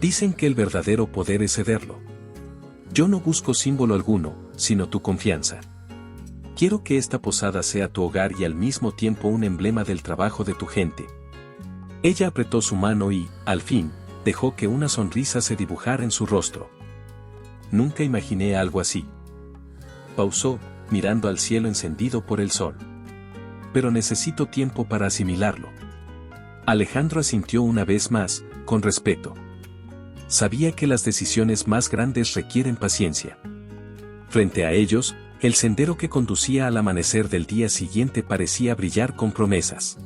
Dicen que el verdadero poder es cederlo. Yo no busco símbolo alguno, sino tu confianza. Quiero que esta posada sea tu hogar y al mismo tiempo un emblema del trabajo de tu gente. Ella apretó su mano y, al fin, dejó que una sonrisa se dibujara en su rostro. Nunca imaginé algo así. Pausó, mirando al cielo encendido por el sol. Pero necesito tiempo para asimilarlo. Alejandro asintió una vez más, con respeto. Sabía que las decisiones más grandes requieren paciencia. Frente a ellos, el sendero que conducía al amanecer del día siguiente parecía brillar con promesas.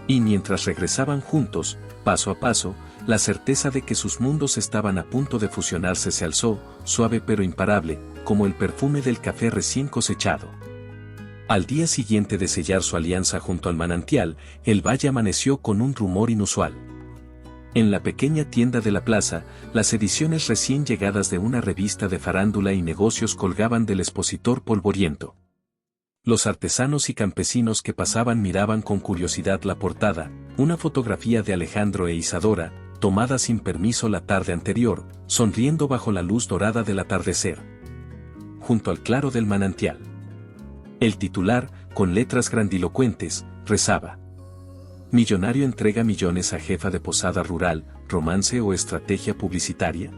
Y mientras regresaban juntos, paso a paso, la certeza de que sus mundos estaban a punto de fusionarse se alzó, suave pero imparable, como el perfume del café recién cosechado. Al día siguiente de sellar su alianza junto al manantial, el valle amaneció con un rumor inusual. En la pequeña tienda de la plaza, las ediciones recién llegadas de una revista de farándula y negocios colgaban del expositor polvoriento. Los artesanos y campesinos que pasaban miraban con curiosidad la portada, una fotografía de Alejandro e Isadora, tomada sin permiso la tarde anterior, sonriendo bajo la luz dorada del atardecer, junto al claro del manantial. El titular, con letras grandilocuentes, rezaba: ¿Millonario entrega millones a jefa de posada rural, romance o estrategia publicitaria?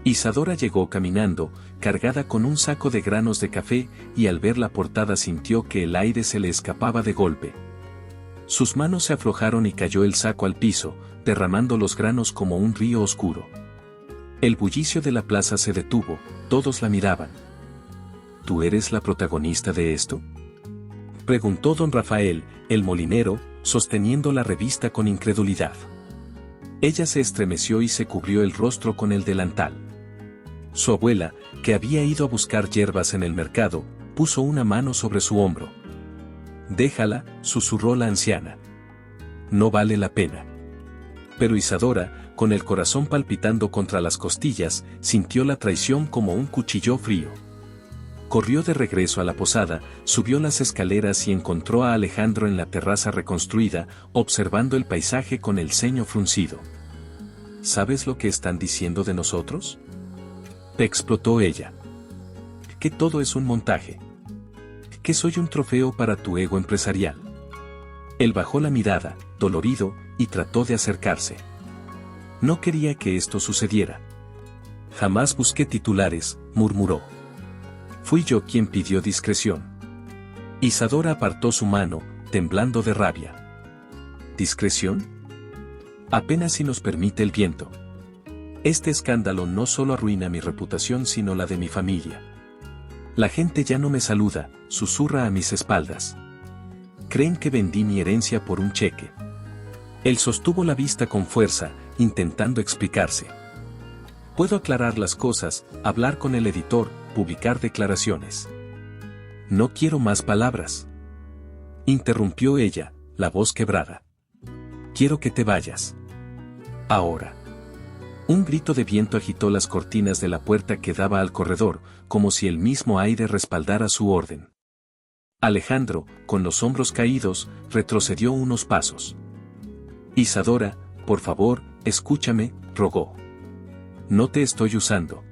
Isadora llegó caminando, cargada con un saco de granos de café, y al ver la portada sintió que el aire se le escapaba de golpe. Sus manos se aflojaron y cayó el saco al piso, derramando los granos como un río oscuro. El bullicio de la plaza se detuvo, todos la miraban. ¿Tú eres la protagonista de esto?, preguntó don Rafael, el molinero, sosteniendo la revista con incredulidad. Ella se estremeció y se cubrió el rostro con el delantal. Su abuela, que había ido a buscar hierbas en el mercado, puso una mano sobre su hombro. «Déjala», susurró la anciana. «No vale la pena». Pero Isadora, con el corazón palpitando contra las costillas, sintió la traición como un cuchillo frío. Corrió de regreso a la posada, subió las escaleras y encontró a Alejandro en la terraza reconstruida, observando el paisaje con el ceño fruncido. ¿Sabes lo que están diciendo de nosotros?, explotó ella. Que todo es un montaje. Que soy un trofeo para tu ego empresarial. Él bajó la mirada, dolorido, y trató de acercarse. No quería que esto sucediera. Jamás busqué titulares, murmuró. Fui yo quien pidió discreción. Isadora apartó su mano, temblando de rabia. ¿Discreción? Apenas si nos permite el viento. Este escándalo no solo arruina mi reputación sino la de mi familia. La gente ya no me saluda, susurra a mis espaldas. Creen que vendí mi herencia por un cheque. Él sostuvo la vista con fuerza, intentando explicarse. Puedo aclarar las cosas, hablar con el editor, publicar declaraciones. No quiero más palabras. Interrumpió ella, la voz quebrada. Quiero que te vayas. Ahora. Un grito de viento agitó las cortinas de la puerta que daba al corredor, como si el mismo aire respaldara su orden. Alejandro, con los hombros caídos, retrocedió unos pasos. Isadora, por favor, escúchame, rogó. No te estoy usando.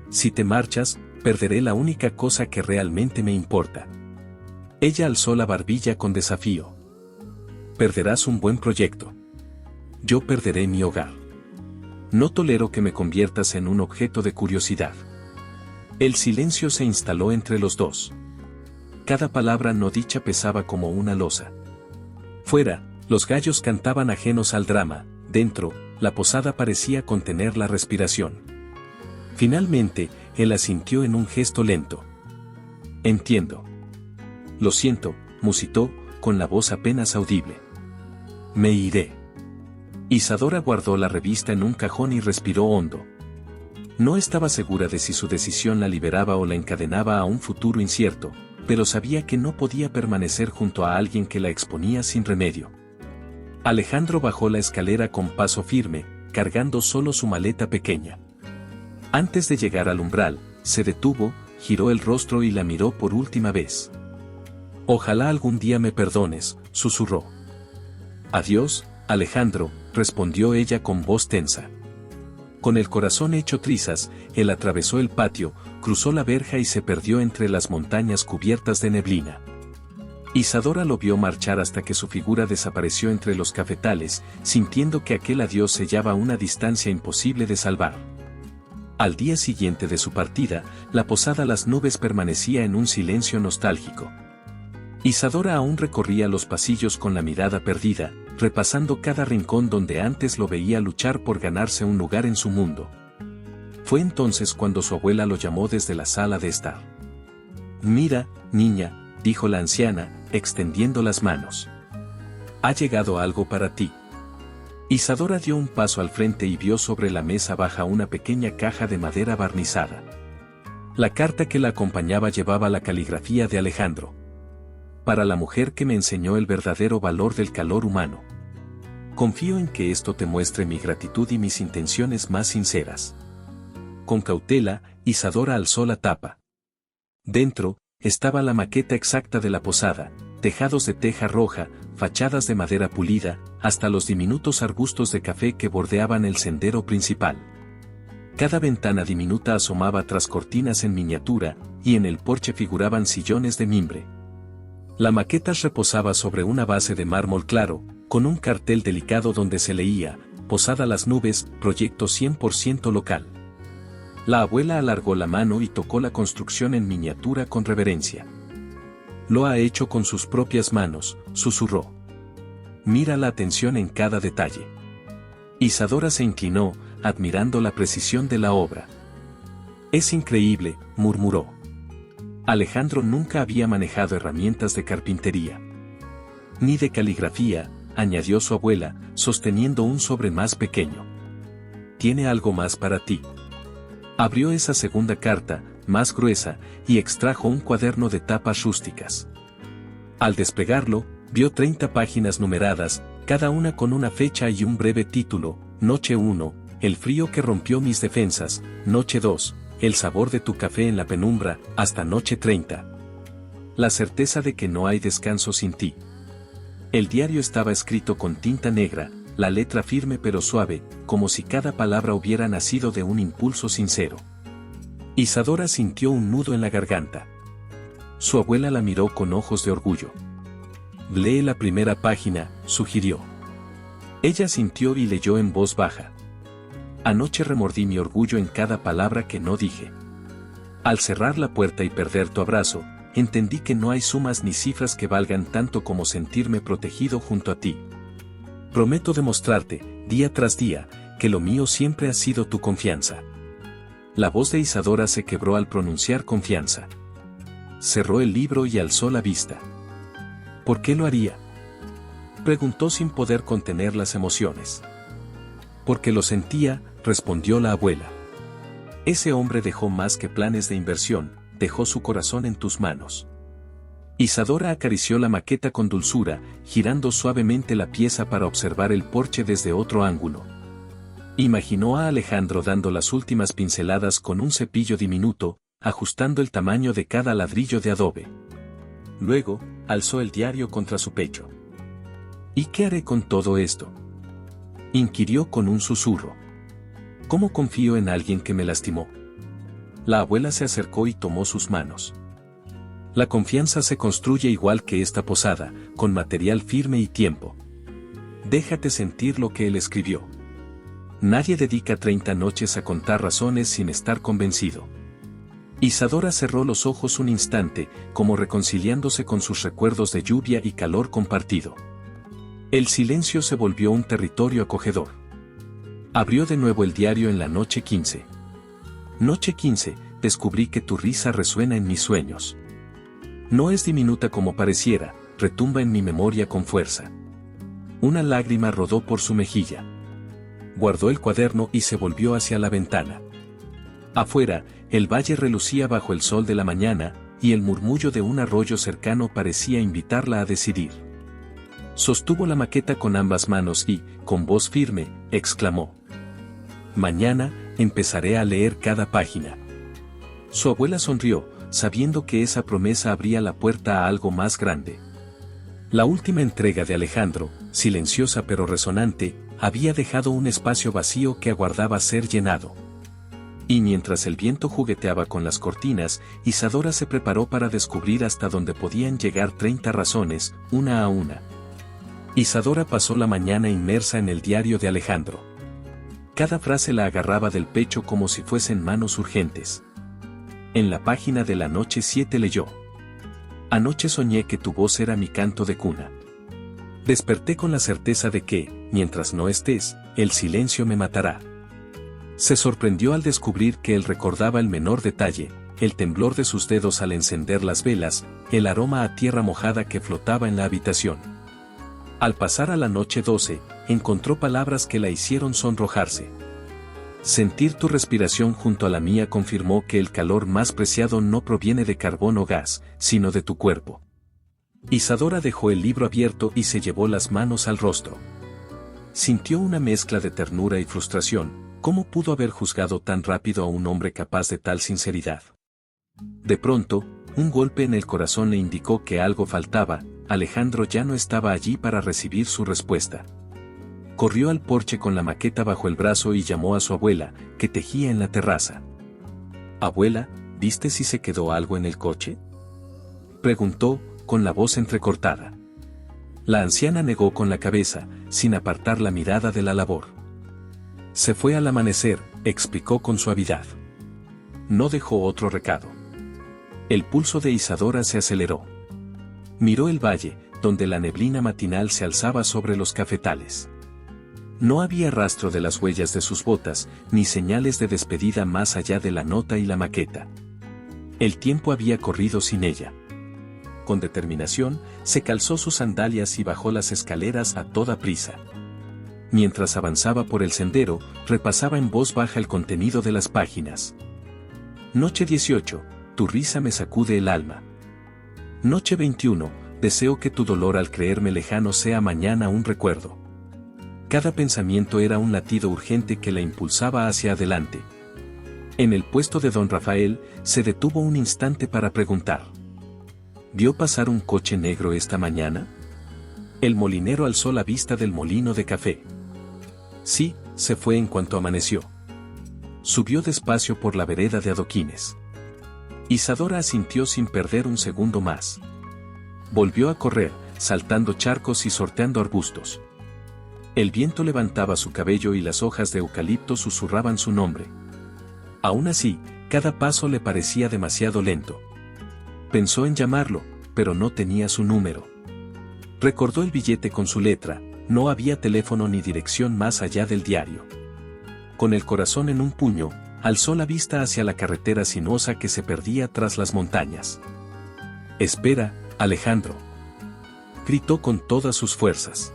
Si te marchas, perderé la única cosa que realmente me importa. Ella alzó la barbilla con desafío. Perderás un buen proyecto. Yo perderé mi hogar. No tolero que me conviertas en un objeto de curiosidad. El silencio se instaló entre los dos. Cada palabra no dicha pesaba como una losa. Fuera, los gallos cantaban ajenos al drama, dentro, la posada parecía contener la respiración. Finalmente, él asintió en un gesto lento. Entiendo. Lo siento, musitó, con la voz apenas audible. Me iré. Isadora guardó la revista en un cajón y respiró hondo. No estaba segura de si su decisión la liberaba o la encadenaba a un futuro incierto, pero sabía que no podía permanecer junto a alguien que la exponía sin remedio. Alejandro bajó la escalera con paso firme, cargando solo su maleta pequeña. Antes de llegar al umbral, se detuvo, giró el rostro y la miró por última vez. Ojalá algún día me perdones, susurró. Adiós, Alejandro, respondió ella con voz tensa. Con el corazón hecho trizas, él atravesó el patio, cruzó la verja y se perdió entre las montañas cubiertas de neblina. Isadora lo vio marchar hasta que su figura desapareció entre los cafetales, sintiendo que aquel adiós sellaba una distancia imposible de salvar. Al día siguiente de su partida, la posada Las Nubes permanecía en un silencio nostálgico. Isadora aún recorría los pasillos con la mirada perdida, repasando cada rincón donde antes lo veía luchar por ganarse un lugar en su mundo. Fue entonces cuando su abuela lo llamó desde la sala de estar. Mira, niña, dijo la anciana, extendiendo las manos. Ha llegado algo para ti. Isadora dio un paso al frente y vio sobre la mesa baja una pequeña caja de madera barnizada. La carta que la acompañaba llevaba la caligrafía de Alejandro. para la mujer que me enseñó el verdadero valor del calor humano. Confío en que esto te muestre mi gratitud y mis intenciones más sinceras. Con cautela, Isadora alzó la tapa. Dentro, estaba la maqueta exacta de la posada, tejados de teja roja, fachadas de madera pulida, hasta los diminutos arbustos de café que bordeaban el sendero principal. Cada ventana diminuta asomaba tras cortinas en miniatura, y en el porche figuraban sillones de mimbre. La maqueta reposaba sobre una base de mármol claro, con un cartel delicado donde se leía, Posada Las Nubes, proyecto 100% local. La abuela alargó la mano y tocó la construcción en miniatura con reverencia. Lo ha hecho con sus propias manos, susurró. Mira la atención en cada detalle. Isadora se inclinó, admirando la precisión de la obra. Es increíble, murmuró. Alejandro nunca había manejado herramientas de carpintería. Ni de caligrafía, añadió su abuela, sosteniendo un sobre más pequeño. Tiene algo más para ti. Abrió esa segunda carta, más gruesa, y extrajo un cuaderno de tapas rústicas. Al desplegarlo, vio 30 páginas numeradas, cada una con una fecha y un breve título: Noche 1, el frío que rompió mis defensas; Noche 2, el sabor de tu café en la penumbra; hasta Noche 30. La certeza de que no hay descanso sin ti. El diario estaba escrito con tinta negra, la letra firme pero suave, como si cada palabra hubiera nacido de un impulso sincero. Isadora sintió un nudo en la garganta. Su abuela la miró con ojos de orgullo. Lee la primera página, sugirió. Ella sintió y leyó en voz baja. Anoche remordí mi orgullo en cada palabra que no dije. Al cerrar la puerta y perder tu abrazo, entendí que no hay sumas ni cifras que valgan tanto como sentirme protegido junto a ti. Prometo demostrarte, día tras día, que lo mío siempre ha sido tu confianza. La voz de Isadora se quebró al pronunciar confianza. Cerró el libro y alzó la vista. ¿Por qué lo haría?, preguntó sin poder contener las emociones. Porque lo sentía, respondió la abuela. Ese hombre dejó más que planes de inversión, dejó su corazón en tus manos. Isadora acarició la maqueta con dulzura, girando suavemente la pieza para observar el porche desde otro ángulo. Imaginó a Alejandro dando las últimas pinceladas con un cepillo diminuto, ajustando el tamaño de cada ladrillo de adobe. Luego, alzó el diario contra su pecho. ¿Y qué haré con todo esto?, inquirió con un susurro. ¿Cómo confío en alguien que me lastimó? La abuela se acercó y tomó sus manos. La confianza se construye igual que esta posada, con material firme y tiempo. Déjate sentir lo que él escribió. Nadie dedica 30 noches a contar razones sin estar convencido. Isadora cerró los ojos un instante, como reconciliándose con sus recuerdos de lluvia y calor compartido. El silencio se volvió un territorio acogedor. Abrió de nuevo el diario en la noche 15. Noche 15, descubrí que tu risa resuena en mis sueños. No es diminuta como pareciera, retumba en mi memoria con fuerza. Una lágrima rodó por su mejilla. Guardó el cuaderno y se volvió hacia la ventana. Afuera, el valle relucía bajo el sol de la mañana, y el murmullo de un arroyo cercano parecía invitarla a decidir. Sostuvo la maqueta con ambas manos y, con voz firme, exclamó: Mañana, empezaré a leer cada página. Su abuela sonrió, sabiendo que esa promesa abría la puerta a algo más grande. La última entrega de Alejandro, silenciosa pero resonante, había dejado un espacio vacío que aguardaba ser llenado. Y mientras el viento jugueteaba con las cortinas, Isadora se preparó para descubrir hasta dónde podían llegar 30 razones, una a una. Isadora pasó la mañana inmersa en el diario de Alejandro. Cada frase la agarraba del pecho como si fuesen manos urgentes. En la página de la noche 7 leyó: Anoche soñé que tu voz era mi canto de cuna. Desperté con la certeza de que, mientras no estés, el silencio me matará. Se sorprendió al descubrir que él recordaba el menor detalle, el temblor de sus dedos al encender las velas, el aroma a tierra mojada que flotaba en la habitación. Al pasar a la noche 12, encontró palabras que la hicieron sonrojarse. Sentir tu respiración junto a la mía confirmó que el calor más preciado no proviene de carbón o gas, sino de tu cuerpo. Isadora dejó el libro abierto y se llevó las manos al rostro. Sintió una mezcla de ternura y frustración. ¿Cómo pudo haber juzgado tan rápido a un hombre capaz de tal sinceridad? De pronto, un golpe en el corazón le indicó que algo faltaba. Alejandro ya no estaba allí para recibir su respuesta. Corrió al porche con la maqueta bajo el brazo y llamó a su abuela, que tejía en la terraza. «Abuela, ¿viste si se quedó algo en el coche?», preguntó, con la voz entrecortada. La anciana negó con la cabeza, sin apartar la mirada de la labor. «Se fue al amanecer», explicó con suavidad. No dejó otro recado. El pulso de Isadora se aceleró. Miró el valle, donde la neblina matinal se alzaba sobre los cafetales. No había rastro de las huellas de sus botas, ni señales de despedida más allá de la nota y la maqueta. El tiempo había corrido sin ella. Con determinación, se calzó sus sandalias y bajó las escaleras a toda prisa. Mientras avanzaba por el sendero, repasaba en voz baja el contenido de las páginas. Noche 18, tu risa me sacude el alma. Noche 21, deseo que tu dolor al creerme lejano sea mañana un recuerdo. Cada pensamiento era un latido urgente que la impulsaba hacia adelante. En el puesto de don Rafael, se detuvo un instante para preguntar. ¿Vio pasar un coche negro esta mañana? El molinero alzó la vista del molino de café. Sí, se fue en cuanto amaneció. Subió despacio por la vereda de adoquines. Isadora asintió sin perder un segundo más. Volvió a correr, saltando charcos y sorteando arbustos. El viento levantaba su cabello y las hojas de eucalipto susurraban su nombre. Aún así, cada paso le parecía demasiado lento. Pensó en llamarlo, pero no tenía su número. Recordó el billete con su letra, no había teléfono ni dirección más allá del diario. Con el corazón en un puño, alzó la vista hacia la carretera sinuosa que se perdía tras las montañas. «Espera, Alejandro», gritó con todas sus fuerzas.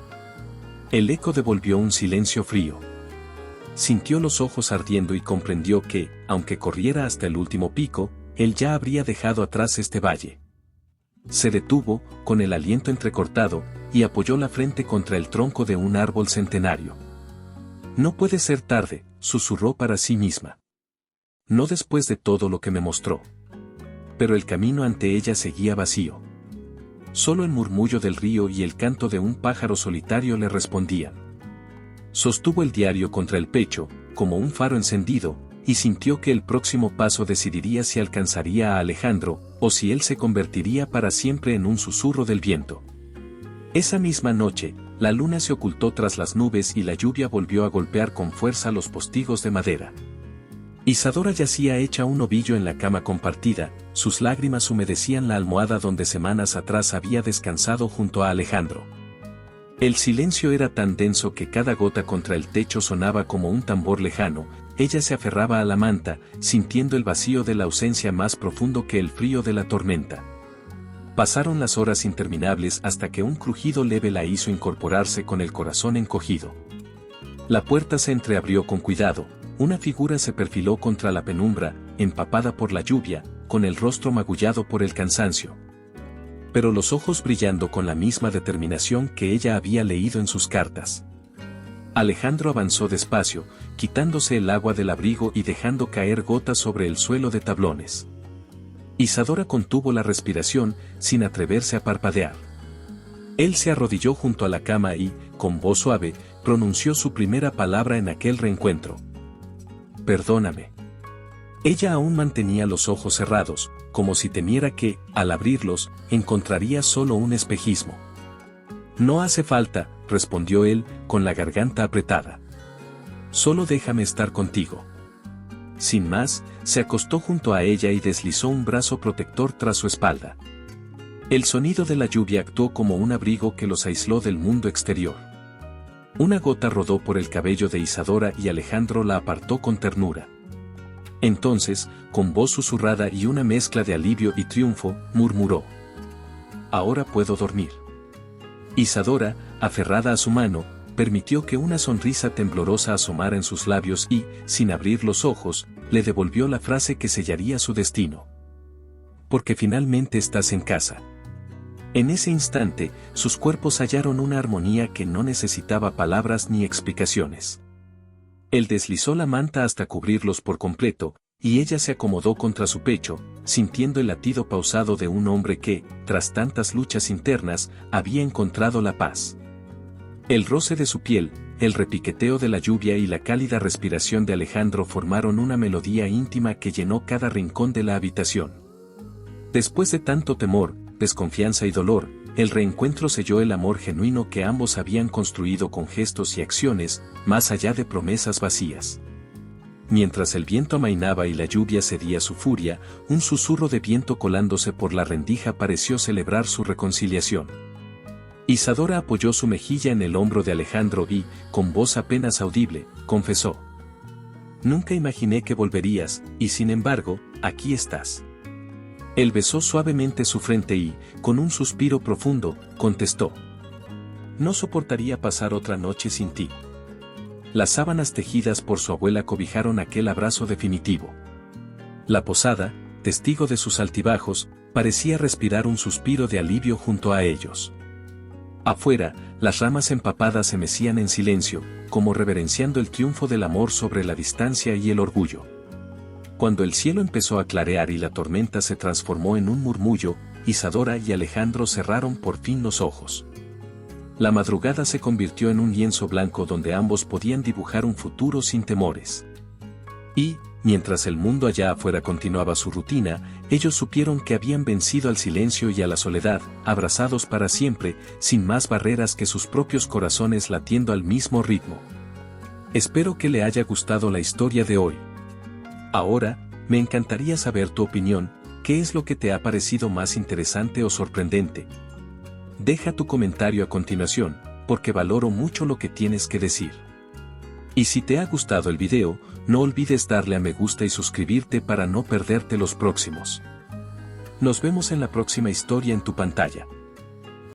El eco devolvió un silencio frío. Sintió los ojos ardiendo y comprendió que, aunque corriera hasta el último pico, él ya habría dejado atrás este valle. Se detuvo, con el aliento entrecortado, y apoyó la frente contra el tronco de un árbol centenario. «No puede ser tarde», susurró para sí misma. «No después de todo lo que me mostró». Pero el camino ante ella seguía vacío. Solo el murmullo del río y el canto de un pájaro solitario le respondían. Sostuvo el diario contra el pecho, como un faro encendido, y sintió que el próximo paso decidiría si alcanzaría a Alejandro, o si él se convertiría para siempre en un susurro del viento. Esa misma noche, la luna se ocultó tras las nubes y la lluvia volvió a golpear con fuerza los postigos de madera. Isadora yacía hecha un ovillo en la cama compartida, sus lágrimas humedecían la almohada donde semanas atrás había descansado junto a Alejandro. El silencio era tan denso que cada gota contra el techo sonaba como un tambor lejano. Ella se aferraba a la manta, sintiendo el vacío de la ausencia más profundo que el frío de la tormenta. Pasaron las horas interminables hasta que un crujido leve la hizo incorporarse con el corazón encogido. La puerta se entreabrió con cuidado. Una figura se perfiló contra la penumbra, empapada por la lluvia, con el rostro magullado por el cansancio. Pero los ojos brillando con la misma determinación que ella había leído en sus cartas. Alejandro avanzó despacio, quitándose el agua del abrigo y dejando caer gotas sobre el suelo de tablones. Isadora contuvo la respiración, sin atreverse a parpadear. Él se arrodilló junto a la cama y, con voz suave, pronunció su primera palabra en aquel reencuentro. «Perdóname». Ella aún mantenía los ojos cerrados, como si temiera que, al abrirlos, encontraría solo un espejismo. «No hace falta», respondió él, con la garganta apretada. «Solo déjame estar contigo». Sin más, se acostó junto a ella y deslizó un brazo protector tras su espalda. El sonido de la lluvia actuó como un abrigo que los aisló del mundo exterior. Una gota rodó por el cabello de Isadora y Alejandro la apartó con ternura. Entonces, con voz susurrada y una mezcla de alivio y triunfo, murmuró: «Ahora puedo dormir». Isadora, aferrada a su mano, permitió que una sonrisa temblorosa asomara en sus labios y, sin abrir los ojos, le devolvió la frase que sellaría su destino. «Porque finalmente estás en casa». En ese instante, sus cuerpos hallaron una armonía que no necesitaba palabras ni explicaciones. Él deslizó la manta hasta cubrirlos por completo, y ella se acomodó contra su pecho, sintiendo el latido pausado de un hombre que, tras tantas luchas internas, había encontrado la paz. El roce de su piel, el repiqueteo de la lluvia y la cálida respiración de Alejandro formaron una melodía íntima que llenó cada rincón de la habitación. Después de tanto temor, desconfianza y dolor, el reencuentro selló el amor genuino que ambos habían construido con gestos y acciones, más allá de promesas vacías. Mientras el viento amainaba y la lluvia cedía su furia, un susurro de viento colándose por la rendija pareció celebrar su reconciliación. Isadora apoyó su mejilla en el hombro de Alejandro y, con voz apenas audible, confesó: «Nunca imaginé que volverías, y sin embargo, aquí estás». Él besó suavemente su frente y, con un suspiro profundo, contestó: «No soportaría pasar otra noche sin ti». Las sábanas tejidas por su abuela cobijaron aquel abrazo definitivo. La posada, testigo de sus altibajos, parecía respirar un suspiro de alivio junto a ellos. Afuera, las ramas empapadas se mecían en silencio, como reverenciando el triunfo del amor sobre la distancia y el orgullo. Cuando el cielo empezó a clarear y la tormenta se transformó en un murmullo, Isadora y Alejandro cerraron por fin los ojos. La madrugada se convirtió en un lienzo blanco donde ambos podían dibujar un futuro sin temores. Y, mientras el mundo allá afuera continuaba su rutina, ellos supieron que habían vencido al silencio y a la soledad, abrazados para siempre, sin más barreras que sus propios corazones latiendo al mismo ritmo. Espero que le haya gustado la historia de hoy. Ahora, me encantaría saber tu opinión. ¿Qué es lo que te ha parecido más interesante o sorprendente? Deja tu comentario a continuación, porque valoro mucho lo que tienes que decir. Y si te ha gustado el video, no olvides darle a me gusta y suscribirte para no perderte los próximos. Nos vemos en la próxima historia en tu pantalla.